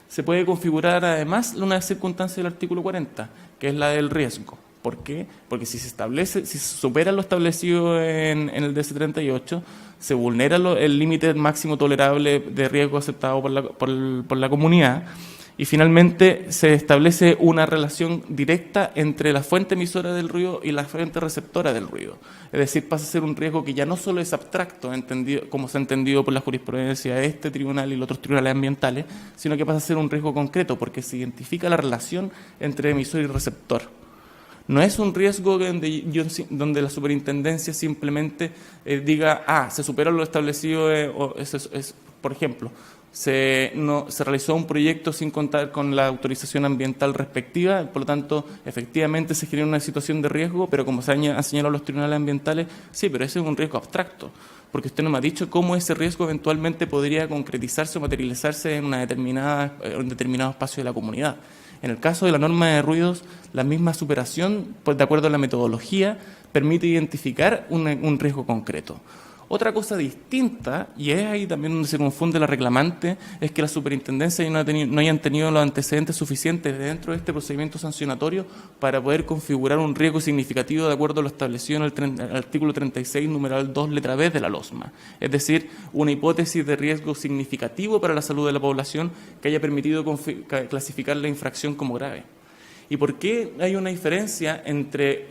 se puede configurar además una circunstancia del artículo 40, que es la del riesgo. ¿Por qué? Porque si se supera lo establecido en el DC-38, se vulnera el límite máximo tolerable de riesgo aceptado por la comunidad, Y finalmente se establece una relación directa entre la fuente emisora del ruido y la fuente receptora del ruido. Es decir, pasa a ser un riesgo que ya no solo es abstracto, entendido, como se ha entendido por la jurisprudencia de este tribunal y los otros tribunales ambientales, sino que pasa a ser un riesgo concreto, porque se identifica la relación entre emisor y receptor. No es un riesgo donde la superintendencia simplemente diga, se superó lo establecido, por ejemplo, se realizó un proyecto sin contar con la autorización ambiental respectiva, por lo tanto, efectivamente se genera una situación de riesgo, pero como han señalado los tribunales ambientales, sí, pero ese es un riesgo abstracto, porque usted no me ha dicho cómo ese riesgo eventualmente podría concretizarse o materializarse en un determinado espacio de la comunidad. En el caso de la norma de ruidos, la misma superación, pues de acuerdo a la metodología, permite identificar un riesgo concreto. Otra cosa distinta, y es ahí también donde se confunde la reclamante, es que la superintendencia no hayan tenido los antecedentes suficientes dentro de este procedimiento sancionatorio para poder configurar un riesgo significativo de acuerdo a lo establecido en el artículo 36, numeral 2, letra B de la LOSMA. Es decir, una hipótesis de riesgo significativo para la salud de la población que haya permitido clasificar la infracción como grave. ¿Y por qué hay una diferencia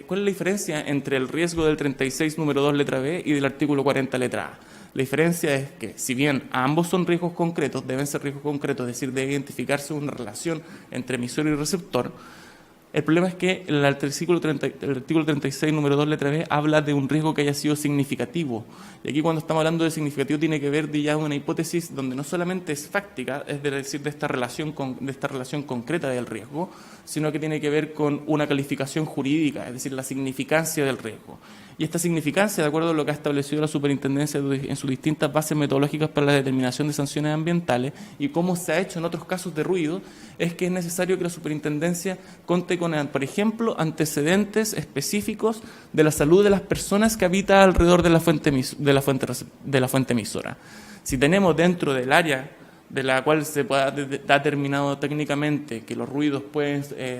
cuál es la diferencia entre el riesgo del 36, número 2, letra B, y del artículo 40, letra A? La diferencia es que, si bien ambos son riesgos concretos, deben ser riesgos concretos, es decir, debe identificarse una relación entre emisor y receptor. El problema es que el artículo 36, número 2, letra B, habla de un riesgo que haya sido significativo. Y aquí, cuando estamos hablando de significativo, tiene que ver ya una hipótesis donde no solamente es fáctica, es decir, de esta relación concreta del riesgo, sino que tiene que ver con una calificación jurídica, es decir, la significancia del riesgo. Y esta significancia, de acuerdo a lo que ha establecido la superintendencia en sus distintas bases metodológicas para la determinación de sanciones ambientales y cómo se ha hecho en otros casos de ruido, es que es necesario que la superintendencia cuente con, por ejemplo, antecedentes específicos de la salud de las personas que habitan alrededor de la fuente emisora. Si tenemos dentro del área de la cual se ha determinado técnicamente que los ruidos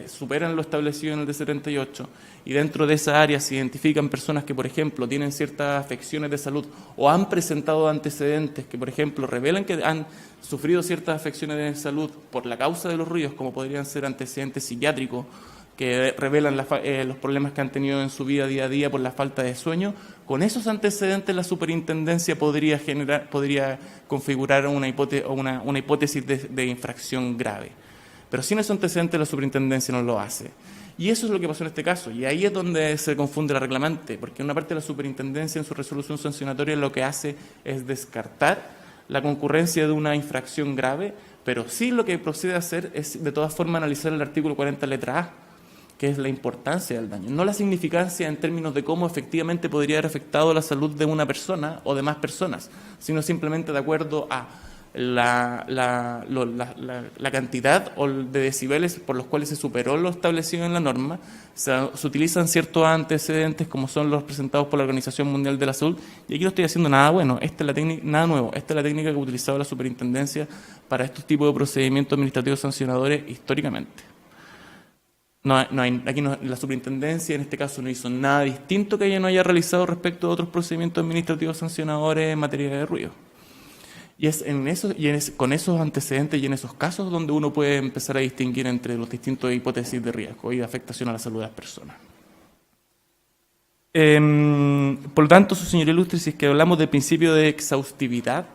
superan lo establecido en el D78, y dentro de esa área se identifican personas que, por ejemplo, tienen ciertas afecciones de salud o han presentado antecedentes que, por ejemplo, revelan que han sufrido ciertas afecciones de salud por la causa de los ruidos, como podrían ser antecedentes psiquiátricos, que revelan los problemas que han tenido en su vida día a día por la falta de sueño, con esos antecedentes la superintendencia podría configurar una hipótesis de infracción grave. Pero sin esos antecedentes la superintendencia no lo hace. Y eso es lo que pasó en este caso, y ahí es donde se confunde la reclamante, porque una parte de la superintendencia en su resolución sancionatoria lo que hace es descartar la concurrencia de una infracción grave, pero sí lo que procede a hacer es de todas formas analizar el artículo 40, letra A, que es la importancia del daño, no la significancia en términos de cómo efectivamente podría haber afectado la salud de una persona o de más personas, sino simplemente de acuerdo a la cantidad de decibeles por los cuales se superó lo establecido en la norma. Se utilizan ciertos antecedentes como son los presentados por la Organización Mundial de la Salud, y aquí no estoy haciendo nada bueno, nada nuevo, esta es la técnica que ha utilizado la superintendencia para estos tipos de procedimientos administrativos sancionadores históricamente. La superintendencia en este caso no hizo nada distinto que ella no haya realizado respecto a otros procedimientos administrativos sancionadores en materia de ruido. Y es con esos antecedentes y en esos casos donde uno puede empezar a distinguir entre los distintos hipótesis de riesgo y de afectación a la salud de las personas. Por lo tanto, su señoría ilustre, si es que hablamos del principio de exhaustividad,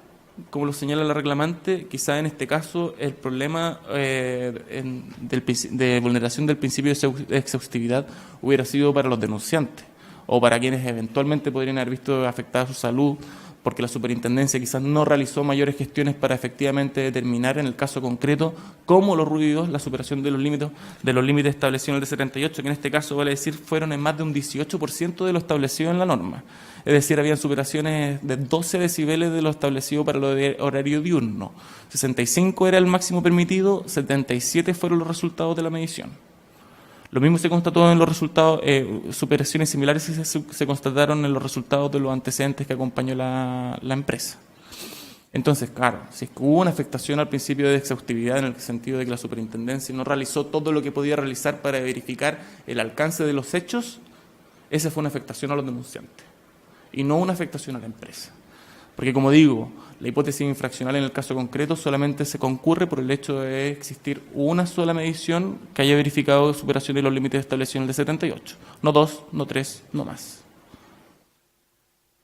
como lo señala la reclamante, quizá en este caso el problema de vulneración del principio de exhaustividad hubiera sido para los denunciantes o para quienes eventualmente podrían haber visto afectada su salud, porque la superintendencia quizás no realizó mayores gestiones para efectivamente determinar en el caso concreto cómo los ruidos, la superación de los límites establecidos en el D78, que en este caso vale decir fueron en más de un 18% de lo establecido en la norma. Es decir, habían superaciones de 12 decibeles de lo establecido para lo de horario diurno. 65 era el máximo permitido, 77 fueron los resultados de la medición. Lo mismo se constató en los resultados, superaciones similares se constataron en los resultados de los antecedentes que acompañó la empresa. Entonces, claro, si hubo una afectación al principio de exhaustividad en el sentido de que la superintendencia no realizó todo lo que podía realizar para verificar el alcance de los hechos, esa fue una afectación a los denunciantes y no una afectación a la empresa. Porque, como digo, la hipótesis infraccional en el caso concreto solamente se concurre por el hecho de existir una sola medición que haya verificado superación de los límites establecidos en el de 78. No 2, no 3, no más.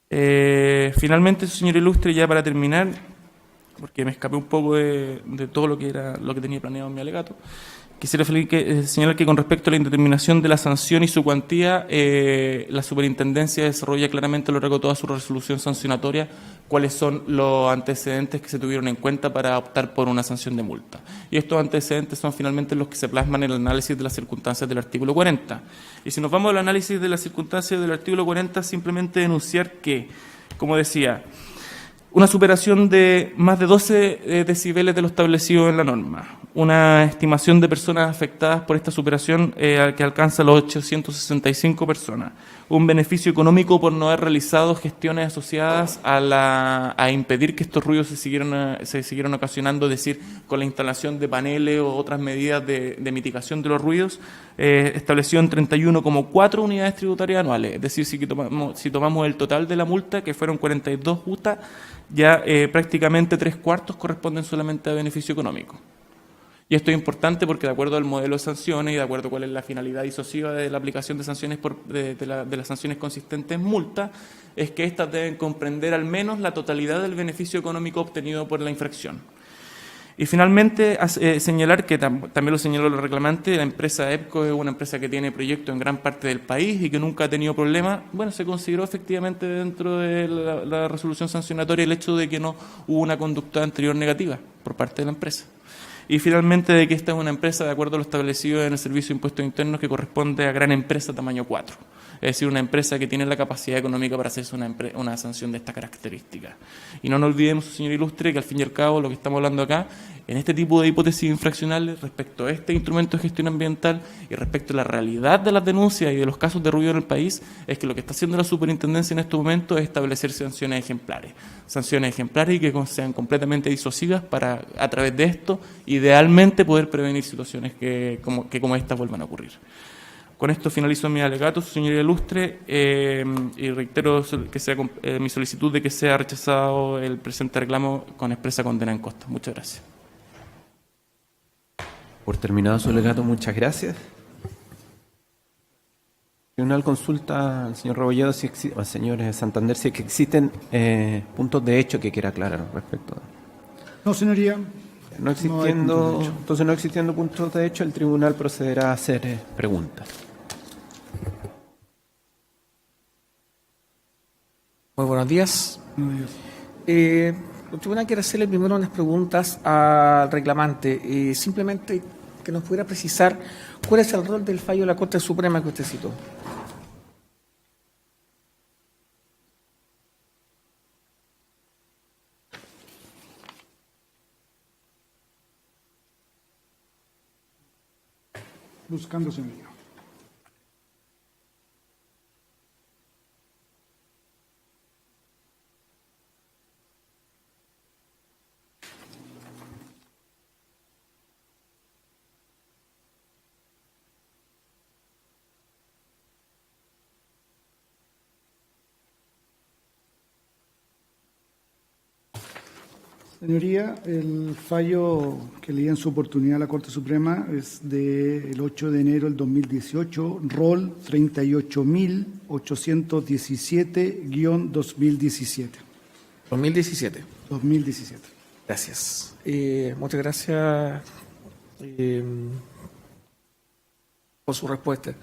Finalmente, señor Ilustre, ya para terminar, porque me escapé un poco de todo lo que tenía planeado en mi alegato, quisiera señalar que con respecto a la indeterminación de la sanción y su cuantía, la superintendencia desarrolla claramente a lo largo de toda su resolución sancionatoria cuáles son los antecedentes que se tuvieron en cuenta para optar por una sanción de multa. Y estos antecedentes son finalmente los que se plasman en el análisis de las circunstancias del artículo 40. Y si nos vamos al análisis de las circunstancias del artículo 40, simplemente denunciar que, como decía, una superación de más de 12 decibeles de lo establecido en la norma, una estimación de personas afectadas por esta superación que alcanza los 865 personas, un beneficio económico por no haber realizado gestiones asociadas a impedir que estos ruidos se siguieran ocasionando, es decir, con la instalación de paneles o otras medidas de mitigación de los ruidos, establecido en 31,4 unidades tributarias anuales. Es decir, si tomamos el total de la multa, que fueron 42 UTA, ya prácticamente 3/4 corresponden solamente a beneficio económico. Y esto es importante porque, de acuerdo al modelo de sanciones y de acuerdo a cuál es la finalidad disuasiva de la aplicación de sanciones de las sanciones consistentes en multa, es que éstas deben comprender al menos la totalidad del beneficio económico obtenido por la infracción. Y finalmente, señalar que también lo señaló el reclamante, la empresa EPCO es una empresa que tiene proyectos en gran parte del país y que nunca ha tenido problemas. Bueno, se consideró efectivamente dentro de la resolución sancionatoria el hecho de que no hubo una conducta anterior negativa por parte de la empresa. Y finalmente, de que esta es una empresa, de acuerdo a lo establecido en el Servicio de Impuestos Internos, que corresponde a gran empresa tamaño 4. Es decir, una empresa que tiene la capacidad económica para hacerse una sanción de esta característica. Y no nos olvidemos, señor Ilustre, que al fin y al cabo lo que estamos hablando acá, en este tipo de hipótesis infraccionales respecto a este instrumento de gestión ambiental y respecto a la realidad de las denuncias y de los casos de ruido en el país, es que lo que está haciendo la superintendencia en este momento es establecer sanciones ejemplares y que sean completamente disuasivas para, a través de esto, idealmente poder prevenir situaciones que como estas vuelvan a ocurrir. Con esto finalizo mi alegato, señoría Ilustre, y reitero mi solicitud de que sea rechazado el presente reclamo con expresa condena en costa. Muchas gracias. Por terminado su alegato, muchas gracias. El tribunal consulta al señor Rebolledo, al señor Santander, si es que existen puntos de hecho que quiera aclarar respecto a... No, señoría. No existiendo puntos de hecho, el tribunal procederá a hacer preguntas. Muy buenos días. El tribunal quiere hacerle primero unas preguntas al reclamante. Simplemente que nos pudiera precisar cuál es el rol del fallo de la Corte Suprema que usted citó. Buscando, señoría. Señoría, el fallo que leí en su oportunidad la Corte Suprema es del 8 de enero del 2018, rol 38.817-2017. 2017. 2017. Gracias. Muchas gracias por su respuesta.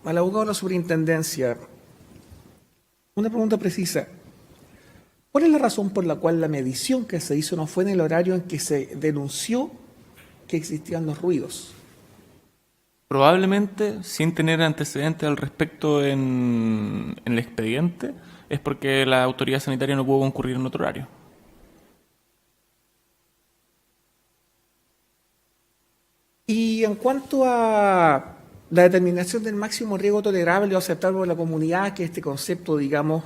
Al abogado de la superintendencia, una pregunta precisa. ¿Cuál es la razón por la cual la medición que se hizo no fue en el horario en que se denunció que existían los ruidos? Probablemente, sin tener antecedentes al respecto en el expediente, es porque la autoridad sanitaria no pudo concurrir en otro horario. Y en cuanto a la determinación del máximo riesgo tolerable o aceptable por la comunidad, que este concepto, digamos,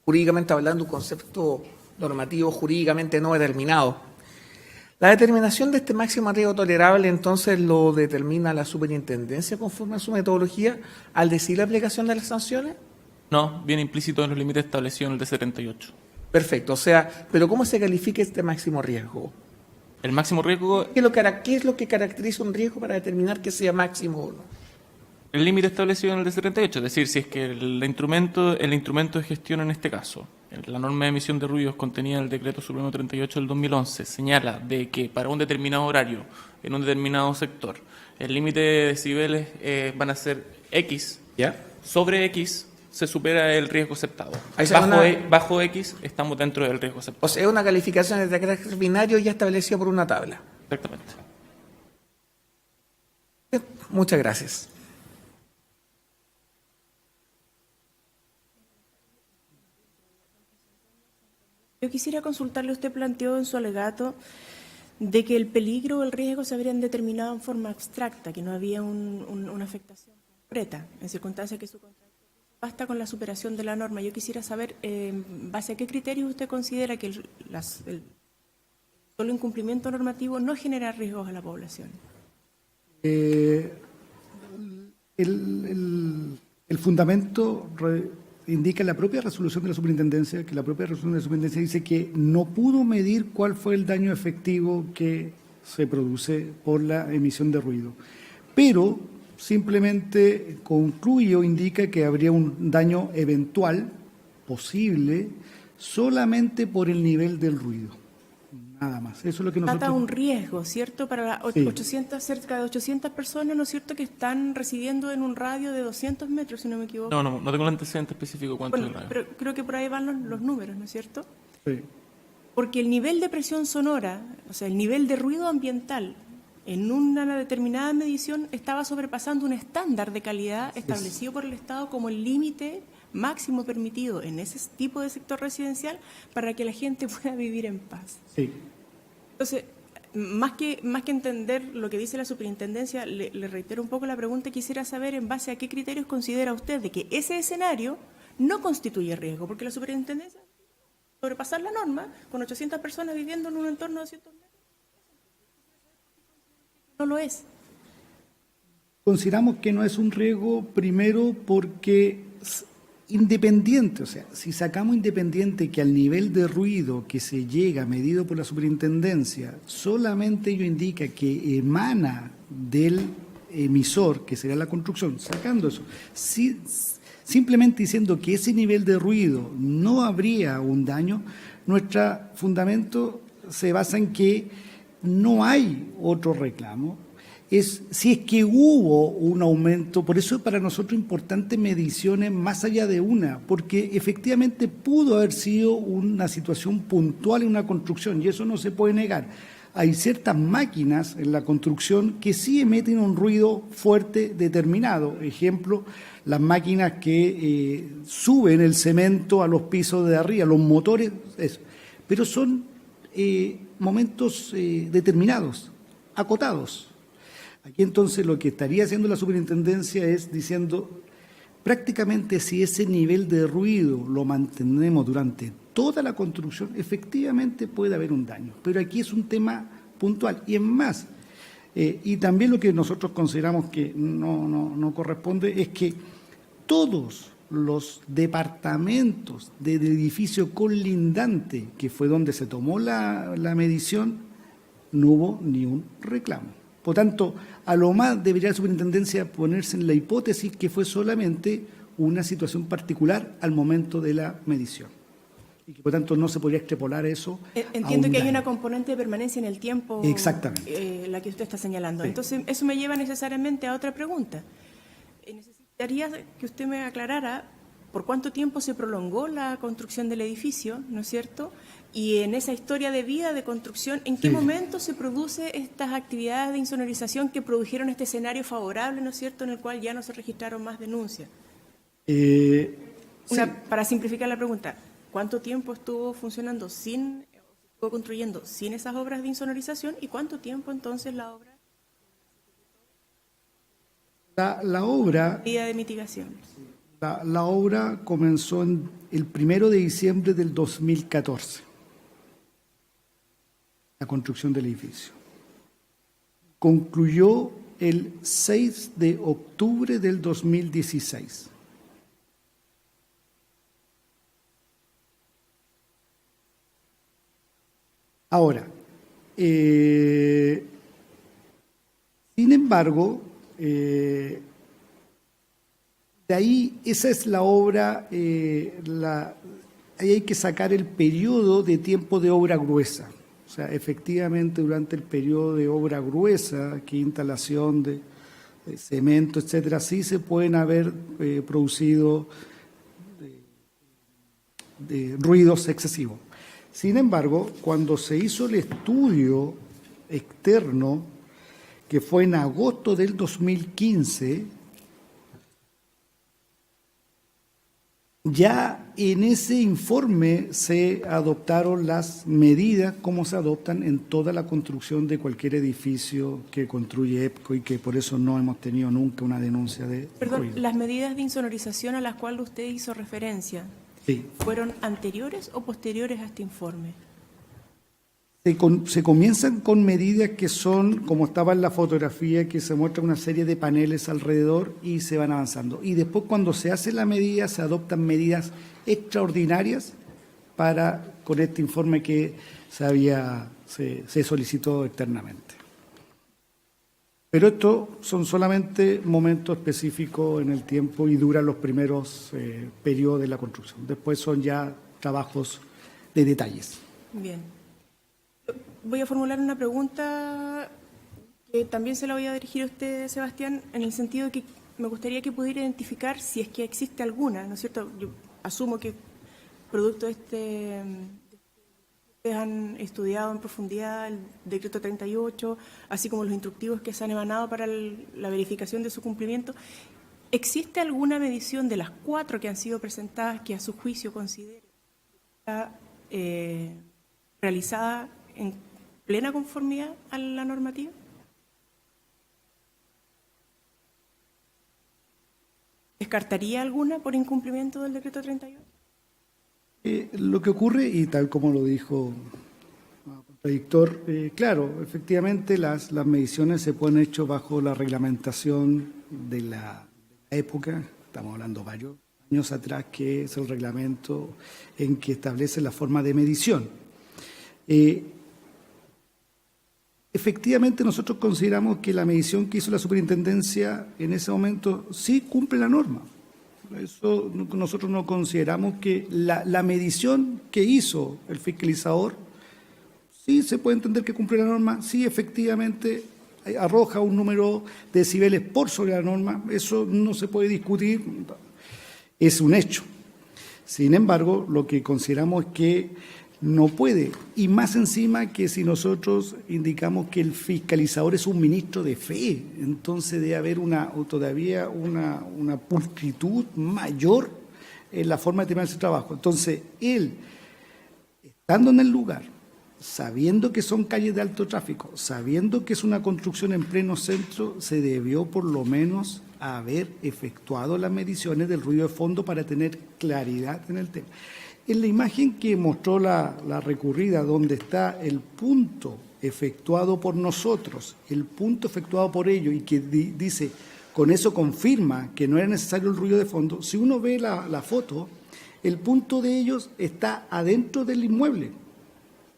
jurídicamente hablando, un concepto normativo jurídicamente no determinado. La determinación de este máximo riesgo tolerable entonces lo determina la superintendencia conforme a su metodología al decir la aplicación de las sanciones. No, viene implícito en los límites establecidos en el D78. Perfecto, o sea, pero ¿cómo se califica este máximo riesgo? El máximo riesgo, ¿Qué es lo que caracteriza un riesgo para determinar que sea máximo o no? el límite establecido en el D78, es decir, si es que el instrumento de gestión en este caso, la norma de emisión de ruidos contenida en el Decreto Supremo 38 del 2011, señala de que para un determinado horario, en un determinado sector, el límite de decibeles van a ser X, ¿Ya? sobre X se supera el riesgo aceptado. Ahí se llama- Bajo X estamos dentro del riesgo aceptado. O sea, es una calificación de carácter binario ya establecida por una tabla. Exactamente. Muchas gracias. Yo quisiera consultarle, usted planteó en su alegato de que el peligro o el riesgo se habrían determinado en forma abstracta, que no había una afectación concreta, en circunstancias que su contrato basta con la superación de la norma. Yo quisiera saber, ¿base a qué criterios usted considera que el solo incumplimiento normativo no genera riesgos a la población? El fundamento indica la propia resolución de la superintendencia, que la propia resolución de la superintendencia dice que no pudo medir cuál fue el daño efectivo que se produce por la emisión de ruido. Pero simplemente concluye o indica que habría un daño eventual, posible, solamente por el nivel del ruido. Nada más. Eso es lo que nosotros... Trata un riesgo, ¿cierto? Para las Sí. cerca de 800 personas, ¿no es cierto?, que están residiendo en un radio de 200 metros, si no me equivoco. No tengo el antecedente específico cuánto Bueno, es el radio. pero creo que por ahí van los números, ¿no es cierto? Sí. Porque el nivel de presión sonora, o sea, el nivel de ruido ambiental en una determinada medición estaba sobrepasando un estándar de calidad establecido por el Estado como el límite máximo permitido en ese tipo de sector residencial para que la gente pueda vivir en paz. Sí. Entonces, más que entender lo que dice la superintendencia, le reitero un poco la pregunta. Quisiera saber en base a qué criterios considera usted de que ese escenario no constituye riesgo, porque la superintendencia sobrepasar la norma con 800 personas viviendo en un entorno de 200 metros no lo es. Consideramos que no es un riesgo, primero porque independiente, o sea, si sacamos independiente que al nivel de ruido que se llega medido por la superintendencia, solamente ello indica que emana del emisor, que será la construcción, sacando eso, simplemente diciendo que ese nivel de ruido no habría un daño, nuestro fundamento se basa en que no hay otro reclamo. Si es que hubo un aumento, por eso es para nosotros importante mediciones más allá de una, porque efectivamente pudo haber sido una situación puntual en una construcción y eso no se puede negar. Hay ciertas máquinas en la construcción que sí emiten un ruido fuerte determinado. Ejemplo, las máquinas que suben el cemento a los pisos de arriba, los motores, eso. Pero son momentos determinados, acotados. Aquí entonces lo que estaría haciendo la superintendencia es diciendo, prácticamente si ese nivel de ruido lo mantenemos durante toda la construcción, efectivamente puede haber un daño. Pero aquí es un tema puntual. Y es más, y también lo que nosotros consideramos que no corresponde es que todos los departamentos del edificio colindante, que fue donde se tomó la medición, no hubo ni un reclamo. Por tanto, a lo más debería la superintendencia ponerse en la hipótesis que fue solamente una situación particular al momento de la medición. Y que por tanto no se podría extrapolar eso. Entiendo que hay una componente de permanencia en el tiempo. Exactamente. La que usted está señalando. Sí. Entonces, eso me lleva necesariamente a otra pregunta. Necesitaría que usted me aclarara por cuánto tiempo se prolongó la construcción del edificio, ¿no es cierto? Y en esa historia de vida de construcción, ¿en qué Sí. momento se produce estas actividades de insonorización que produjeron este escenario favorable, ¿no es cierto?, en el cual ya no se registraron más denuncias? Sí. Para simplificar la pregunta, ¿cuánto tiempo estuvo funcionando estuvo construyendo sin esas obras de insonorización y cuánto tiempo entonces la obra La obra de mitigación? La obra comenzó el 1 de diciembre del 2014, la construcción del edificio. Concluyó el 6 de octubre del 2016. Ahora, sin embargo, de ahí, esa es la obra, ahí hay que sacar el periodo de tiempo de obra gruesa. O sea, efectivamente, durante el periodo de obra gruesa, que instalación de cemento, etcétera, sí se pueden haber producido de ruidos excesivos. Sin embargo, cuando se hizo el estudio externo, que fue en agosto del 2015, ya en ese informe se adoptaron las medidas como se adoptan en toda la construcción de cualquier edificio que construye EPCO y que por eso no hemos tenido nunca una denuncia de Perdón, ruido. las medidas de insonorización a las cuales usted hizo referencia, Sí. ¿fueron anteriores o posteriores a este informe? Se comienzan con medidas que son, como estaba en la fotografía, que se muestra una serie de paneles alrededor y se van avanzando. Y después, cuando se hace la medida, se adoptan medidas extraordinarias con este informe que se solicitó externamente. Pero estos son solamente momentos específicos en el tiempo y duran los primeros periodos de la construcción. Después son ya trabajos de detalles. Bien. Voy a formular una pregunta que también se la voy a dirigir a usted, Sebastián, en el sentido de que me gustaría que pudiera identificar si es que existe alguna, ¿no es cierto? Yo asumo que producto de ustedes han estudiado en profundidad el decreto 38, así como los instructivos que se han emanado para la verificación de su cumplimiento. ¿Existe alguna medición de las 4 que han sido presentadas que a su juicio considere está realizada en plena conformidad a la normativa? ¿Descartaría alguna por incumplimiento del decreto 38? Lo que ocurre, y tal como lo dijo el contradictor, claro, efectivamente las mediciones se pueden hecho bajo la reglamentación de la época, estamos hablando varios años atrás, que es el reglamento en que establece la forma de medición. Efectivamente, nosotros consideramos que la medición que hizo la superintendencia en ese momento sí cumple la norma. Eso nosotros no consideramos que la medición que hizo el fiscalizador sí se puede entender que cumple la norma, sí efectivamente arroja un número de decibeles por sobre la norma, eso no se puede discutir, es un hecho. Sin embargo, lo que consideramos es que no puede, y más encima que si nosotros indicamos que el fiscalizador es un ministro de fe, entonces debe haber todavía una pulcritud mayor en la forma de terminar ese trabajo. Entonces, él, estando en el lugar, sabiendo que son calles de alto tráfico, sabiendo que es una construcción en pleno centro, se debió por lo menos haber efectuado las mediciones del ruido de fondo para tener claridad en el tema. En la imagen que mostró la recurrida, donde está el punto efectuado por nosotros, el punto efectuado por ellos, y que dice, con eso confirma que no era necesario el ruido de fondo, si uno ve la foto, el punto de ellos está adentro del inmueble,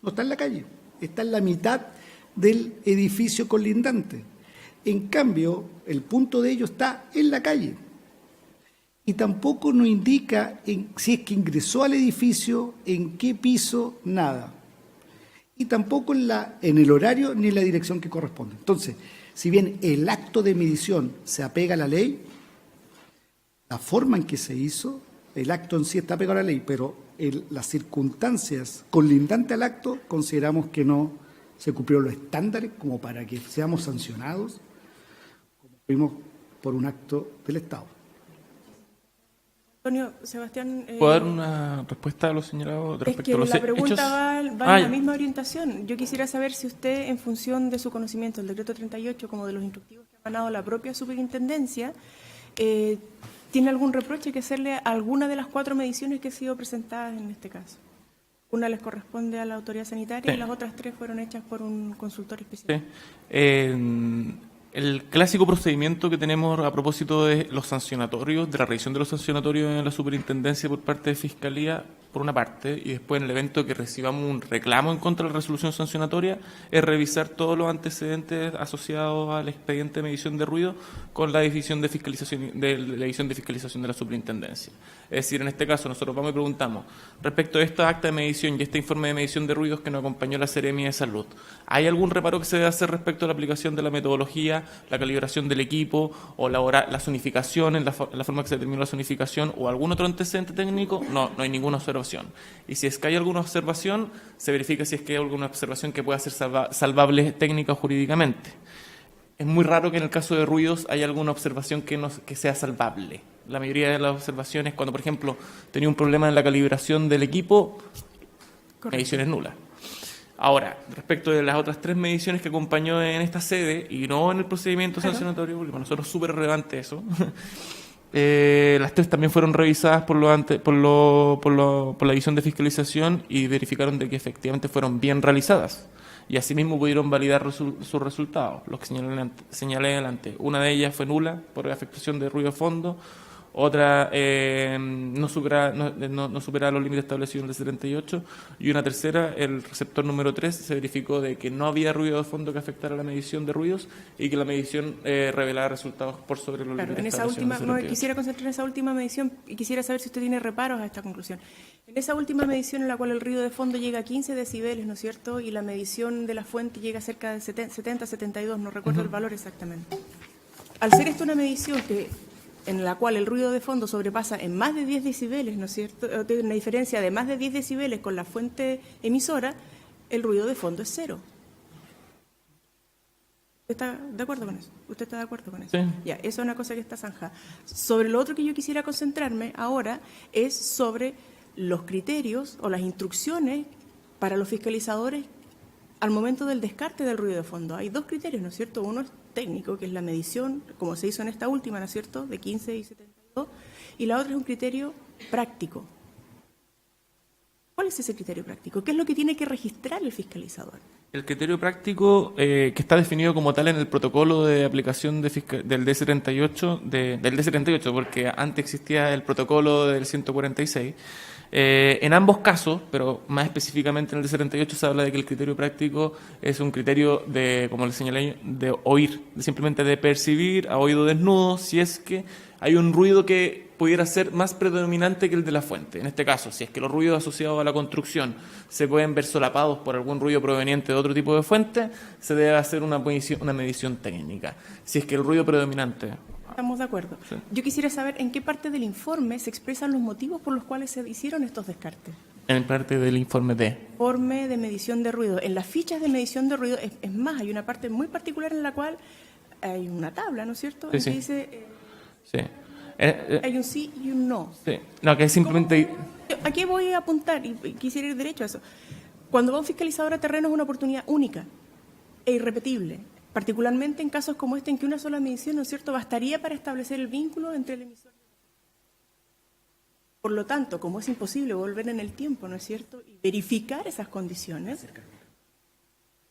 no está en la calle, está en la mitad del edificio colindante. En cambio, el punto de ellos está en la calle. Y tampoco nos indica si es que ingresó al edificio, en qué piso, nada. Y tampoco en el horario ni en la dirección que corresponde. Entonces, si bien el acto de medición se apega a la ley, la forma en que se hizo, el acto en sí está apegado a la ley, pero las circunstancias colindantes al acto consideramos que no se cumplieron los estándares como para que seamos sancionados, como fuimos por un acto del Estado. Antonio, Sebastián... ¿Puedo dar una respuesta a lo señalado respecto es que a los la pregunta hechos? va en la misma orientación. Yo quisiera saber si usted, en función de su conocimiento del decreto 38, como de los instructivos que ha emanado la propia superintendencia, ¿tiene algún reproche que hacerle a alguna de las 4 mediciones que han sido presentadas en este caso? Una les corresponde a la autoridad sanitaria, Sí. y las otras 3 fueron hechas por un consultor especial. Sí. El clásico procedimiento que tenemos a propósito de los sancionatorios, de la revisión de los sancionatorios en la superintendencia por parte de Fiscalía, por una parte, y después en el evento que recibamos un reclamo en contra de la resolución sancionatoria, es revisar todos los antecedentes asociados al expediente de medición de ruido con la división de fiscalización de la superintendencia. Es decir, en este caso nosotros vamos y preguntamos, respecto a esta acta de medición y este informe de medición de ruidos que nos acompañó la Seremi de Salud, ¿hay algún reparo que se debe hacer respecto a la aplicación de la metodología, la calibración del equipo o la zonificación, en la forma que se determinó la zonificación o algún otro antecedente técnico? No hay ninguna observación. Y si es que hay alguna observación, se verifica si es que hay alguna observación que pueda ser salvable técnica o jurídicamente. Es muy raro que en el caso de ruidos haya alguna observación que sea salvable. La mayoría de las observaciones, cuando por ejemplo tenía un problema en la calibración del equipo, medición es nula. Ahora, respecto de las otras 3 mediciones que acompañó en esta sede y no en el procedimiento sancionatorio, porque para nosotros es súper relevante eso, las 3 también fueron revisadas por la división de fiscalización y verificaron de que efectivamente fueron bien realizadas. Y asimismo pudieron validar sus resultados, los que señalé adelante. Una de ellas fue nula por afectación de ruido de fondo, otra no supera los límites establecidos en el 78, y una tercera, el receptor número 3, se verificó de que no había ruido de fondo que afectara la medición de ruidos y que la medición revelaba resultados por sobre los límites establecidos en el 78. Quisiera concentrar en esa última medición y quisiera saber si usted tiene reparos a esta conclusión. En esa última medición en la cual el ruido de fondo llega a 15 decibeles, ¿no es cierto?, y la medición de la fuente llega a cerca de 70, 72, no recuerdo el valor exactamente. Al ser esto una medición en la cual el ruido de fondo sobrepasa en más de 10 decibeles, ¿no es cierto?, tiene una diferencia de más de 10 decibeles con la fuente emisora, el ruido de fondo es 0. ¿Usted está de acuerdo con eso? ¿Usted está de acuerdo con eso? Sí. Ya, eso es una cosa que está zanjada. Sobre lo otro que yo quisiera concentrarme ahora es sobre los criterios o las instrucciones para los fiscalizadores al momento del descarte del ruido de fondo. Hay 2 criterios, ¿no es cierto? Uno es técnico, que es la medición, como se hizo en esta última, ¿no es cierto?, de 15 y 72, y la otra es un criterio práctico. ¿Cuál es ese criterio práctico? ¿Qué es lo que tiene que registrar el fiscalizador? El criterio práctico que está definido como tal en el protocolo de aplicación del D78, porque antes existía el protocolo del 146. En ambos casos, pero más específicamente en el D78, se habla de que el criterio práctico es un criterio de, como les señalé, de oír, simplemente de percibir a oído desnudo si es que hay un ruido que pudiera ser más predominante que el de la fuente. En este caso, si es que los ruidos asociados a la construcción se pueden ver solapados por algún ruido proveniente de otro tipo de fuente, se debe hacer una medición técnica. Si es que el ruido predominante... Estamos de acuerdo. Sí. Yo quisiera saber en qué parte del informe se expresan los motivos por los cuales se hicieron estos descartes. En parte del informe D. Informe de medición de ruido. En las fichas de medición de ruido, es más, hay una parte muy particular en la cual hay una tabla, ¿no es cierto?, Sí, en sí. que dice Sí. hay un sí y un no. Sí. No, que es simplemente... ¿A qué voy a apuntar? Y quisiera ir derecho a eso. Cuando va un fiscalizador a terreno es una oportunidad única e irrepetible, particularmente en casos como este en que una sola medición, ¿no es cierto?, bastaría para establecer el vínculo entre el emisor y el receptor. Por lo tanto, como es imposible volver en el tiempo, ¿no es cierto?, y verificar esas condiciones,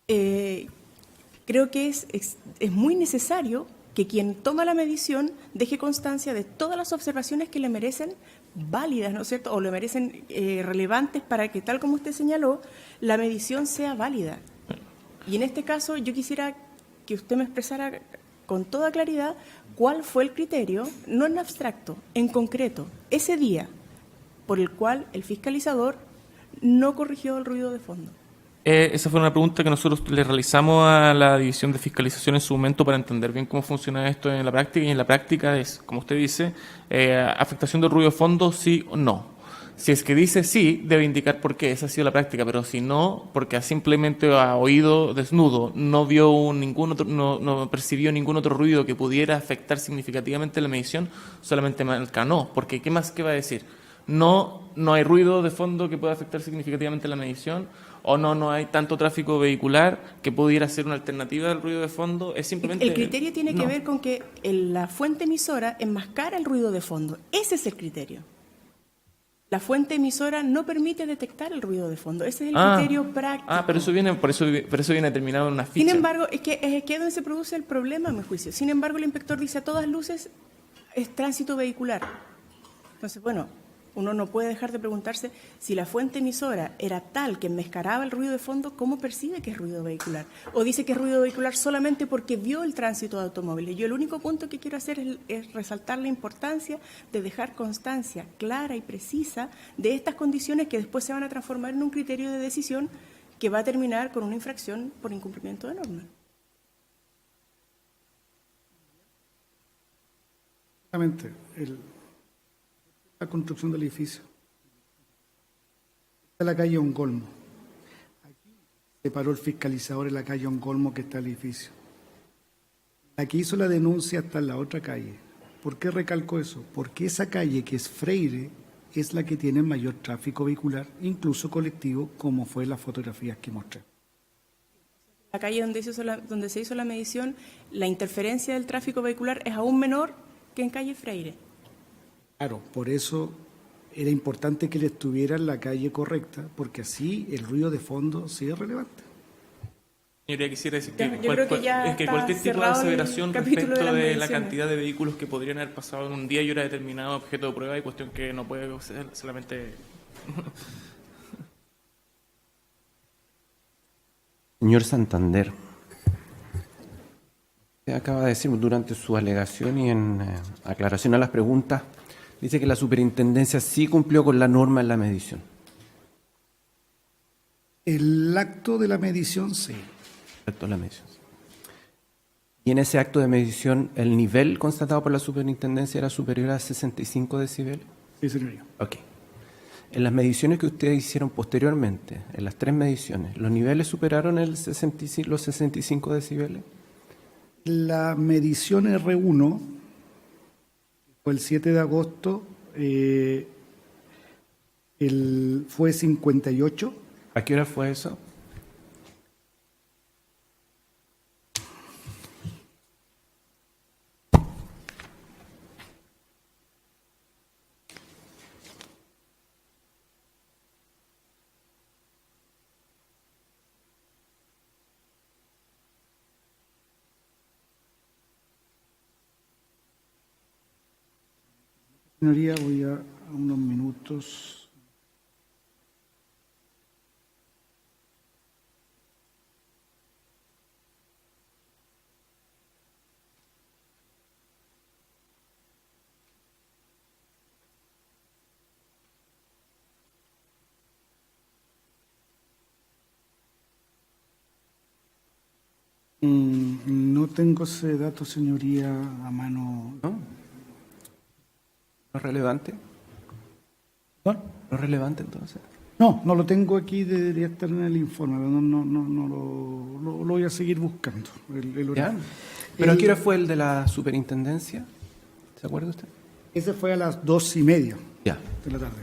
creo que es muy necesario que quien toma la medición deje constancia de todas las observaciones que le merecen válidas, ¿no es cierto?, o le merecen relevantes para que, tal como usted señaló, la medición sea válida. Y en este caso yo quisiera que usted me expresara con toda claridad cuál fue el criterio, no en abstracto, en concreto, ese día por el cual el fiscalizador no corrigió el ruido de fondo. Esa fue una pregunta que nosotros le realizamos a la División de Fiscalización en su momento para entender bien cómo funciona esto en la práctica, y en la práctica es, como usted dice, afectación del ruido de fondo, sí o no. Si es que dice sí, debe indicar por qué, esa ha sido la práctica, pero si no, porque simplemente a oído desnudo no vio ningún otro, no percibió ningún otro ruido que pudiera afectar significativamente la medición, solamente marca no, porque ¿qué más va a decir? No hay ruido de fondo que pueda afectar significativamente la medición, o no hay tanto tráfico vehicular que pudiera ser una alternativa del ruido de fondo. Es simplemente... El criterio tiene que ver con que la fuente emisora enmascara el ruido de fondo. Ese es el criterio. La fuente emisora no permite detectar el ruido de fondo. Ese es el Ah. criterio práctico. Pero eso viene, por eso viene determinado en una ficha. Sin embargo, es que es donde se produce el problema, a mi juicio. Sin embargo, el inspector dice a todas luces es tránsito vehicular. Entonces, bueno, uno no puede dejar de preguntarse si la fuente emisora era tal que enmascaraba el ruido de fondo, ¿cómo percibe que es ruido vehicular? O dice que es ruido vehicular solamente porque vio el tránsito de automóviles. Yo el único punto que quiero hacer es resaltar la importancia de dejar constancia clara y precisa de estas condiciones que después se van a transformar en un criterio de decisión que va a terminar con una infracción por incumplimiento de normas. Exactamente. La construcción del edificio. Está la calle Ongolmo. Aquí se paró el fiscalizador en la calle Ongolmo que está el edificio. La que hizo la denuncia está en la otra calle. ¿Por qué recalco eso? Porque esa calle, que es Freire, es la que tiene mayor tráfico vehicular, incluso colectivo, como fue las fotografías que mostré. La calle donde se hizo la medición, la interferencia del tráfico vehicular es aún menor que en calle Freire. Claro, por eso era importante que él estuviera en la calle correcta, porque así el ruido de fondo sí es relevante. Señoría, quisiera decir Ya, que, yo creo que ya es que está cualquier tipo de cerrado el aseveración capítulo respecto de las de la mediciones. cantidad de vehículos que podrían haber pasado en un día y hora determinado objeto de prueba y cuestión que no puede ser solamente... Señor Santander, usted acaba de decir durante su alegación y en aclaración a las preguntas, dice que la superintendencia sí cumplió con la norma en la medición. El acto de la medición, sí. Respecto a la medición. Y en ese acto de medición, ¿el nivel constatado por la superintendencia era superior a 65 decibeles? Sí, señoría. Ok. En las mediciones que ustedes hicieron posteriormente, en las 3 mediciones, ¿los niveles superaron los 65 decibeles? La medición R1 fue el 7 de agosto, fue 58. ¿A qué hora fue eso? Señoría, voy a unos minutos. No tengo ese dato, señoría, a mano. ¿No? ¿No es relevante? ¿No? ¿No es relevante entonces? No, no lo tengo aquí, debería estar en el informe, pero no lo voy a seguir buscando. El ¿Ya? horario. ¿Pero a qué hora fue el de la superintendencia? ¿Se acuerda usted? Ese fue a las 2:30 Ya, de la tarde.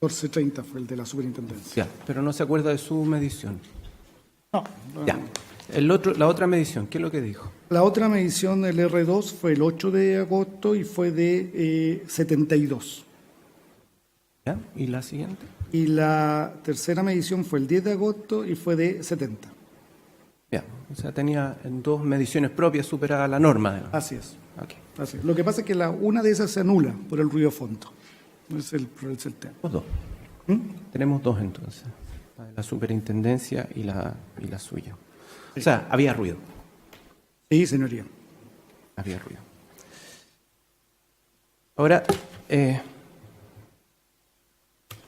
14:30 fue el de la superintendencia. ya. Pero no se acuerda de su medición. No, Ya. La otra medición, ¿qué es lo que dijo? La otra medición, el R2, fue el 8 de agosto y fue de 72. ¿Ya? ¿Y la siguiente? Y la tercera medición fue el 10 de agosto y fue de 70. Ya. O sea, tenía en 2 mediciones propias superada la norma. Digamos. Así es. Ok. Así es. Lo que pasa es que una de esas se anula por el ruido fondo. Es el tema. Tenemos 2. ¿Mm? Tenemos 2 entonces. La superintendencia y la suya. O sea, había ruido. Sí, señoría. Había ruido. Ahora,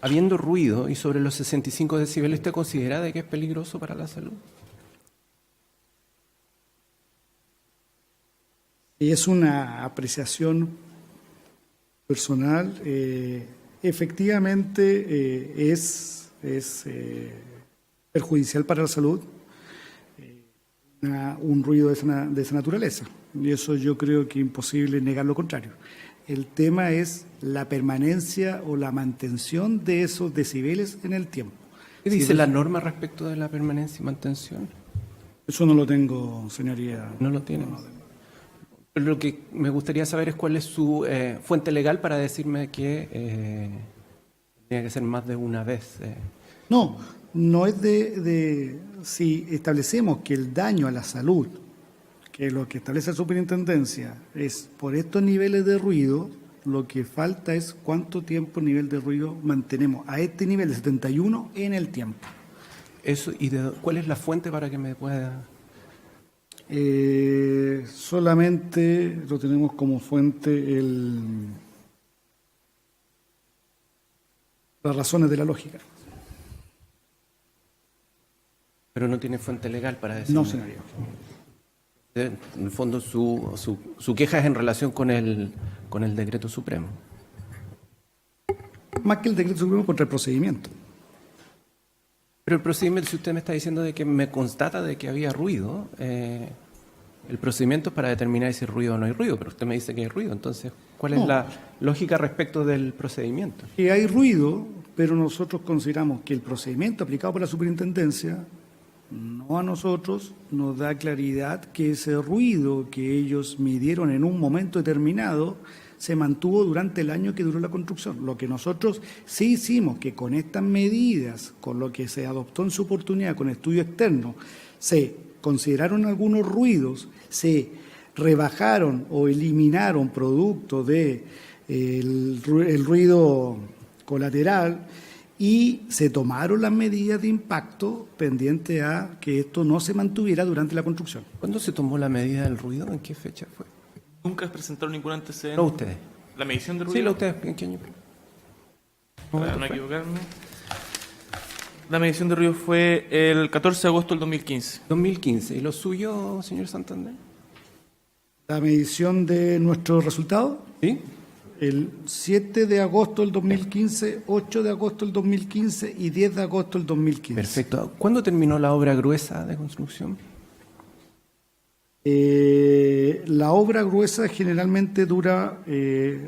habiendo ruido y sobre los 65 decibeles, ¿usted considera de que es peligroso para la salud? Y es una apreciación personal. Efectivamente, es perjudicial para la salud un ruido de esa naturaleza. Y eso yo creo que es imposible negar lo contrario. El tema es la permanencia o la mantención de esos decibeles en el tiempo. ¿Qué dice la norma respecto de la permanencia y mantención? Eso no lo tengo, señoría. ¿No lo tiene? Lo que me gustaría saber es cuál es su fuente legal para decirme que tiene que ser más de una vez. No, no es si establecemos que el daño a la salud, que lo que establece la superintendencia es por estos niveles de ruido, lo que falta es cuánto tiempo nivel de ruido mantenemos a este nivel de 71 en el tiempo. Eso, ¿y cuál es la fuente para que me pueda...? Solamente lo tenemos como fuente las razones de la lógica. Pero no tiene fuente legal para decirme. No, señoría. En el fondo su queja es en relación con el decreto supremo. Más que el decreto supremo, contra el procedimiento. Pero el procedimiento, si usted me está diciendo de que me constata de que había ruido, el procedimiento es para determinar si hay ruido o no hay ruido, pero usted me dice que hay ruido, entonces, ¿cuál es la lógica respecto del procedimiento? Que hay ruido, pero nosotros consideramos que el procedimiento aplicado por la superintendencia, no a nosotros, nos da claridad que ese ruido que ellos midieron en un momento determinado se mantuvo durante el año que duró la construcción. Lo que nosotros sí hicimos, que con estas medidas, con lo que se adoptó en su oportunidad, con estudio externo, se consideraron algunos ruidos, se rebajaron o eliminaron producto de el ruido colateral y se tomaron las medidas de impacto pendiente a que esto no se mantuviera durante la construcción. ¿Cuándo se tomó la medida del ruido? ¿En qué fecha fue? ¿Nunca presentaron ningún antecedente? No ustedes. ¿La medición de ruido? Sí, lo ustedes. ¿En qué año? Para no equivocarme. La medición de ruido fue el 14 de agosto del 2015. 2015. ¿Y lo suyo, señor Santander? La medición de nuestro resultado, ¿Sí? el 7 de agosto del 2015, 8 de agosto del 2015 y 10 de agosto del 2015. Perfecto. ¿Cuándo terminó la obra gruesa de construcción? La obra gruesa generalmente dura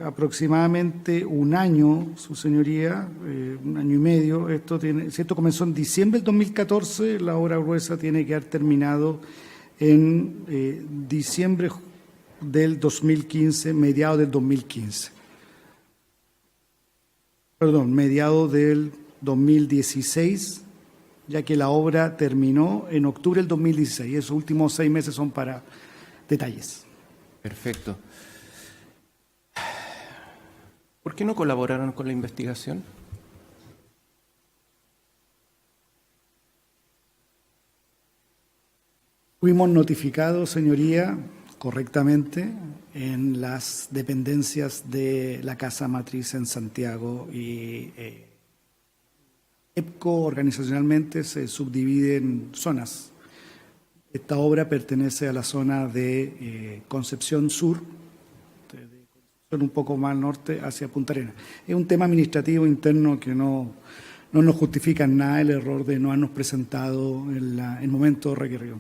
aproximadamente un año, su señoría, un año y medio. Si esto comenzó en diciembre del 2014, la obra gruesa tiene que haber terminado en diciembre del 2015, mediados del 2015. Perdón, mediados del 2016, ya que la obra terminó en octubre del 2016. Esos últimos 6 meses son para detalles. Perfecto. ¿Por qué no colaboraron con la investigación? Fuimos notificados, señoría, correctamente en las dependencias de la Casa Matriz en Santiago y EPCO organizacionalmente se subdivide en zonas. Esta obra pertenece a la zona de Concepción Sur, de Concepción un poco más al norte hacia Punta Arenas. Es un tema administrativo interno que no nos justifica en nada el error de no habernos presentado en el momento requerido.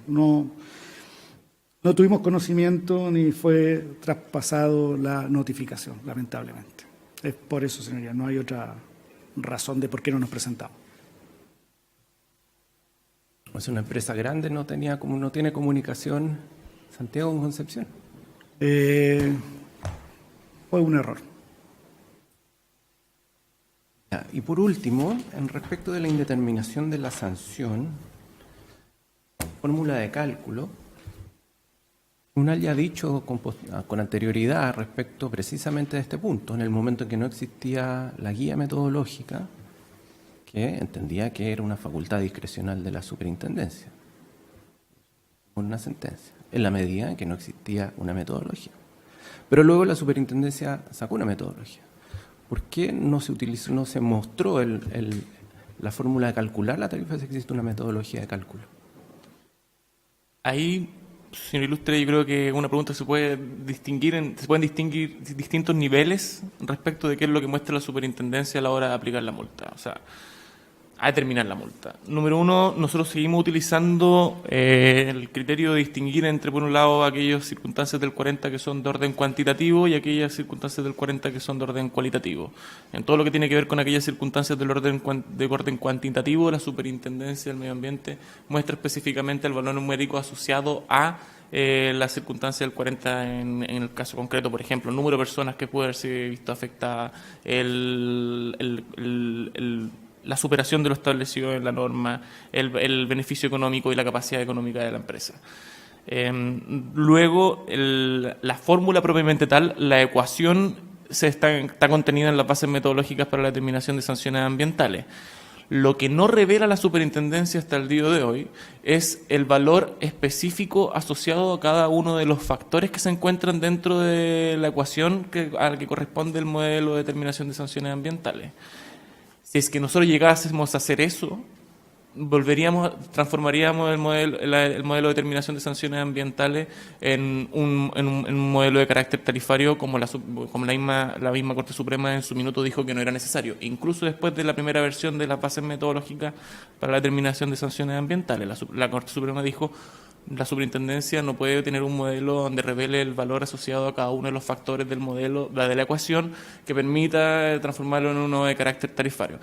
No tuvimos conocimiento ni fue traspasado la notificación, lamentablemente. Es por eso, señoría, no hay otra razón de por qué no nos presentamos. Es una empresa grande, no tiene comunicación Santiago con Concepción. Fue un error. Y por último, en respecto de la indeterminación de la sanción, fórmula de cálculo, Tribunal ya ha dicho con anterioridad respecto precisamente de este punto, en el momento en que no existía la guía metodológica, que entendía que era una facultad discrecional de la superintendencia, con una sentencia, en la medida en que no existía una metodología. Pero luego la superintendencia sacó una metodología. ¿Por qué no se mostró la fórmula de calcular la tarifa si existe una metodología de cálculo? Ahí, señor Ilustre, yo creo que una pregunta se pueden distinguir distintos niveles respecto de qué es lo que muestra la superintendencia a la hora de aplicar la multa. O sea, a determinar la multa. Número uno, nosotros seguimos utilizando el criterio de distinguir entre, por un lado, aquellas circunstancias del 40 que son de orden cuantitativo y aquellas circunstancias del 40 que son de orden cualitativo. En todo lo que tiene que ver con aquellas circunstancias de orden cuantitativo, la Superintendencia del Medio Ambiente muestra específicamente el valor numérico asociado a la circunstancia del 40 en el caso concreto, por ejemplo, el número de personas que puede haberse visto afectada, la superación de lo establecido en la norma, el beneficio económico y la capacidad económica de la empresa. Luego, la fórmula propiamente tal, la ecuación está contenida en las bases metodológicas para la determinación de sanciones ambientales. Lo que no revela la superintendencia hasta el día de hoy es el valor específico asociado a cada uno de los factores que se encuentran dentro de la ecuación al que corresponde el modelo de determinación de sanciones ambientales. Si es que nosotros llegásemos a hacer eso, transformaríamos el modelo de determinación de sanciones ambientales en un modelo de carácter tarifario como la misma Corte Suprema en su minuto dijo que no era necesario, incluso después de la primera versión de las bases metodológicas para la determinación de sanciones ambientales. La Corte Suprema dijo la superintendencia no puede tener un modelo donde revele el valor asociado a cada uno de los factores del modelo, de la ecuación, que permita transformarlo en uno de carácter tarifario.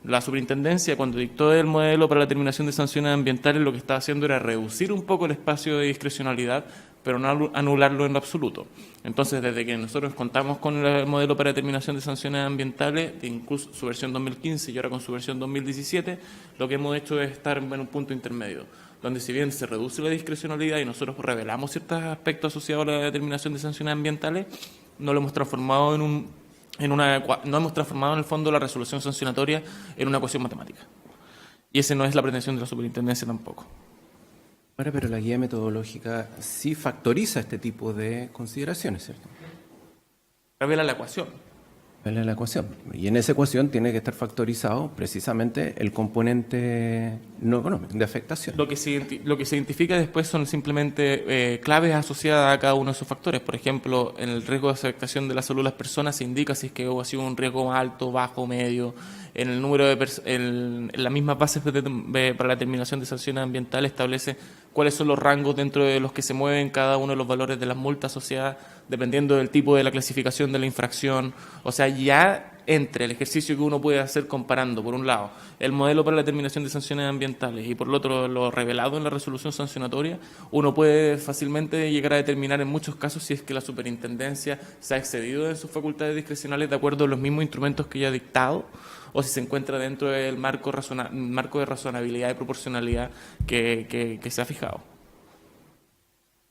La superintendencia, cuando dictó el modelo para la determinación de sanciones ambientales, lo que estaba haciendo era reducir un poco el espacio de discrecionalidad, pero no anularlo en lo absoluto. Entonces, desde que nosotros contamos con el modelo para determinación de sanciones ambientales, incluso su versión 2015 y ahora con su versión 2017, lo que hemos hecho es estar en un punto intermedio, donde si bien se reduce la discrecionalidad y nosotros revelamos ciertos aspectos asociados a la determinación de sanciones ambientales, no lo hemos transformado no hemos transformado en el fondo la resolución sancionatoria en una ecuación matemática. Y esa no es la pretensión de la superintendencia tampoco. Ahora, pero la guía metodológica sí factoriza este tipo de consideraciones, ¿cierto? Revela la ecuación. Revela la ecuación. Y en esa ecuación tiene que estar factorizado precisamente el componente no económico, de afectación. Lo que se identifica después son simplemente claves asociadas a cada uno de esos factores. Por ejemplo, en el riesgo de afectación de la salud de las personas se indica si es que ha sido un riesgo alto, bajo, medio. En el número en las mismas bases para la determinación de sanciones ambientales establece cuáles son los rangos dentro de los que se mueven cada uno de los valores de las multas asociadas dependiendo del tipo de la clasificación de la infracción. O sea, ya entre el ejercicio que uno puede hacer comparando, por un lado, el modelo para la determinación de sanciones ambientales y por el otro, lo revelado en la resolución sancionatoria, uno puede fácilmente llegar a determinar en muchos casos si es que la superintendencia se ha excedido en sus facultades discrecionales de acuerdo a los mismos instrumentos que ya ha dictado, o si se encuentra dentro del marco de razonabilidad y proporcionalidad que se ha fijado.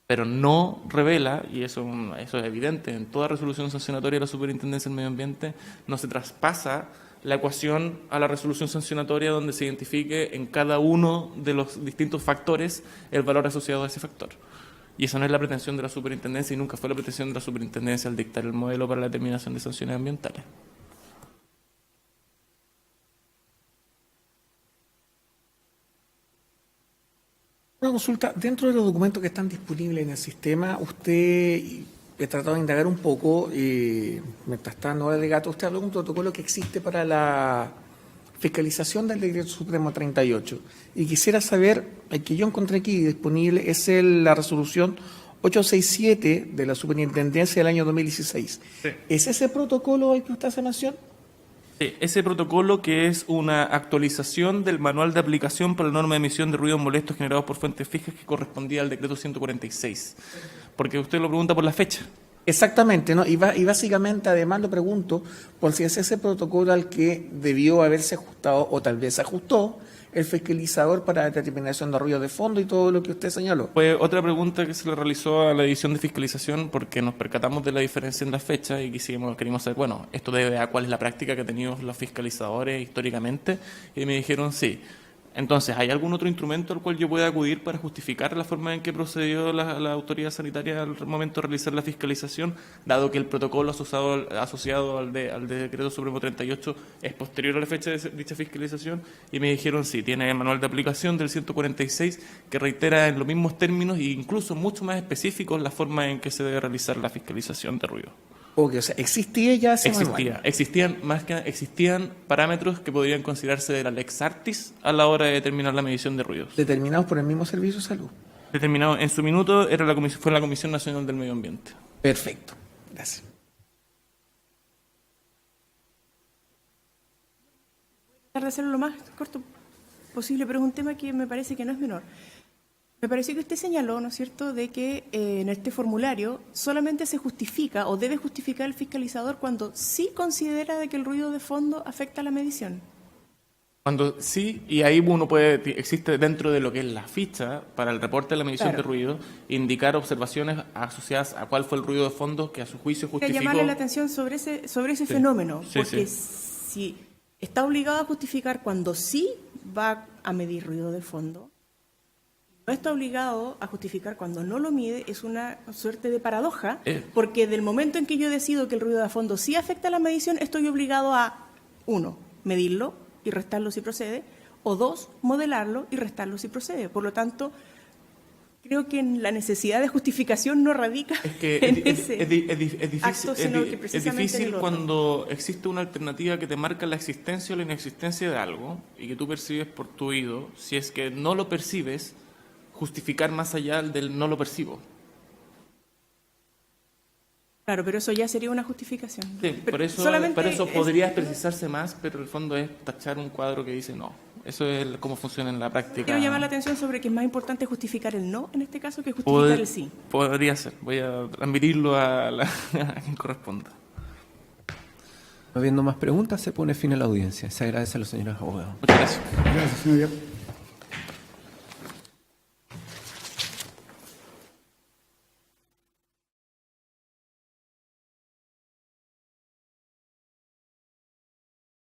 Pero no revela, y eso es evidente, en toda resolución sancionatoria de la Superintendencia del Medio Ambiente no se traspasa la ecuación a la resolución sancionatoria donde se identifique en cada uno de los distintos factores el valor asociado a ese factor. Y esa no es la pretensión de la Superintendencia y nunca fue la pretensión de la Superintendencia al dictar el modelo para la determinación de sanciones ambientales. Una consulta, dentro de los documentos que están disponibles en el sistema, usted, he tratado de indagar un poco, mientras está en hora de gato, usted habló de un protocolo que existe para la fiscalización del Decreto Supremo 38. Y quisiera saber, el que yo encontré aquí disponible es la resolución 867 de la Superintendencia del año 2016. Sí. ¿Es ese protocolo al que usted hace mención? Sí, ese protocolo que es una actualización del manual de aplicación para la norma de emisión de ruidos molestos generados por fuentes fijas que correspondía al decreto 146. Porque usted lo pregunta por la fecha. Exactamente, ¿no? Y básicamente, además, lo pregunto por si es ese protocolo al que debió haberse ajustado, o tal vez se ajustó, el fiscalizador para la determinación de ruido de fondo y todo lo que usted señaló. Fue otra pregunta que se le realizó a la edición de fiscalización porque nos percatamos de la diferencia en la fecha y queríamos saber, bueno, esto debe a cuál es la práctica que han tenido los fiscalizadores históricamente, y me dijeron sí. Entonces, ¿hay algún otro instrumento al cual yo pueda acudir para justificar la forma en que procedió la autoridad sanitaria al momento de realizar la fiscalización, dado que el protocolo asociado al Decreto Supremo 38 es posterior a la fecha de dicha fiscalización? Y me dijeron sí, tiene el manual de aplicación del 146 que reitera en los mismos términos e incluso mucho más específicos la forma en que se debe realizar la fiscalización de ruido. O sea, ¿existía ya ese manual? Existían parámetros que podrían considerarse de la Lex Artis a la hora de determinar la medición de ruidos. ¿Determinados por el mismo Servicio de Salud? Determinado en su minuto fue la Comisión Nacional del Medio Ambiente. Perfecto, gracias. Tratar de hacerlo lo más corto posible, pero es un tema que me parece que no es menor. Me pareció que usted señaló, ¿no es cierto?, de que en este formulario solamente se justifica o debe justificar el fiscalizador cuando sí considera de que el ruido de fondo afecta a la medición. Cuando sí, y ahí uno existe dentro de lo que es la ficha para el reporte de la medición Claro. de ruido, indicar observaciones asociadas a cuál fue el ruido de fondo que a su juicio Quería justificó. llamarle la atención sobre ese fenómeno, Sí, porque sí. si está obligado a justificar cuando sí va a medir ruido de fondo, no está obligado a justificar cuando no lo mide, es una suerte de paradoja, porque del momento en que yo decido que el ruido de fondo sí afecta a la medición, estoy obligado a, 1, medirlo y restarlo si procede, o 2, modelarlo y restarlo si procede. Por lo tanto, creo que la necesidad de justificación no radica Es que en es ese difícil, acto, sino que es precisamente en difícil el otro. cuando existe una alternativa que te marca la existencia o la inexistencia de algo y que tú percibes por tu oído. Si es que no lo percibes, justificar más allá del no lo percibo. Claro, pero eso ya sería una justificación. Sí, Pero por eso solamente podría precisarse más, pero el fondo es tachar un cuadro que dice no. Eso es cómo funciona en la práctica. Quiero llamar la atención sobre que es más importante justificar el no en este caso que justificar el sí. Podría ser. Voy a transmitirlo a quien corresponda. No habiendo más preguntas, se pone fin a la audiencia. Se agradece a los señores abogados. Muchas gracias. Gracias, señoría.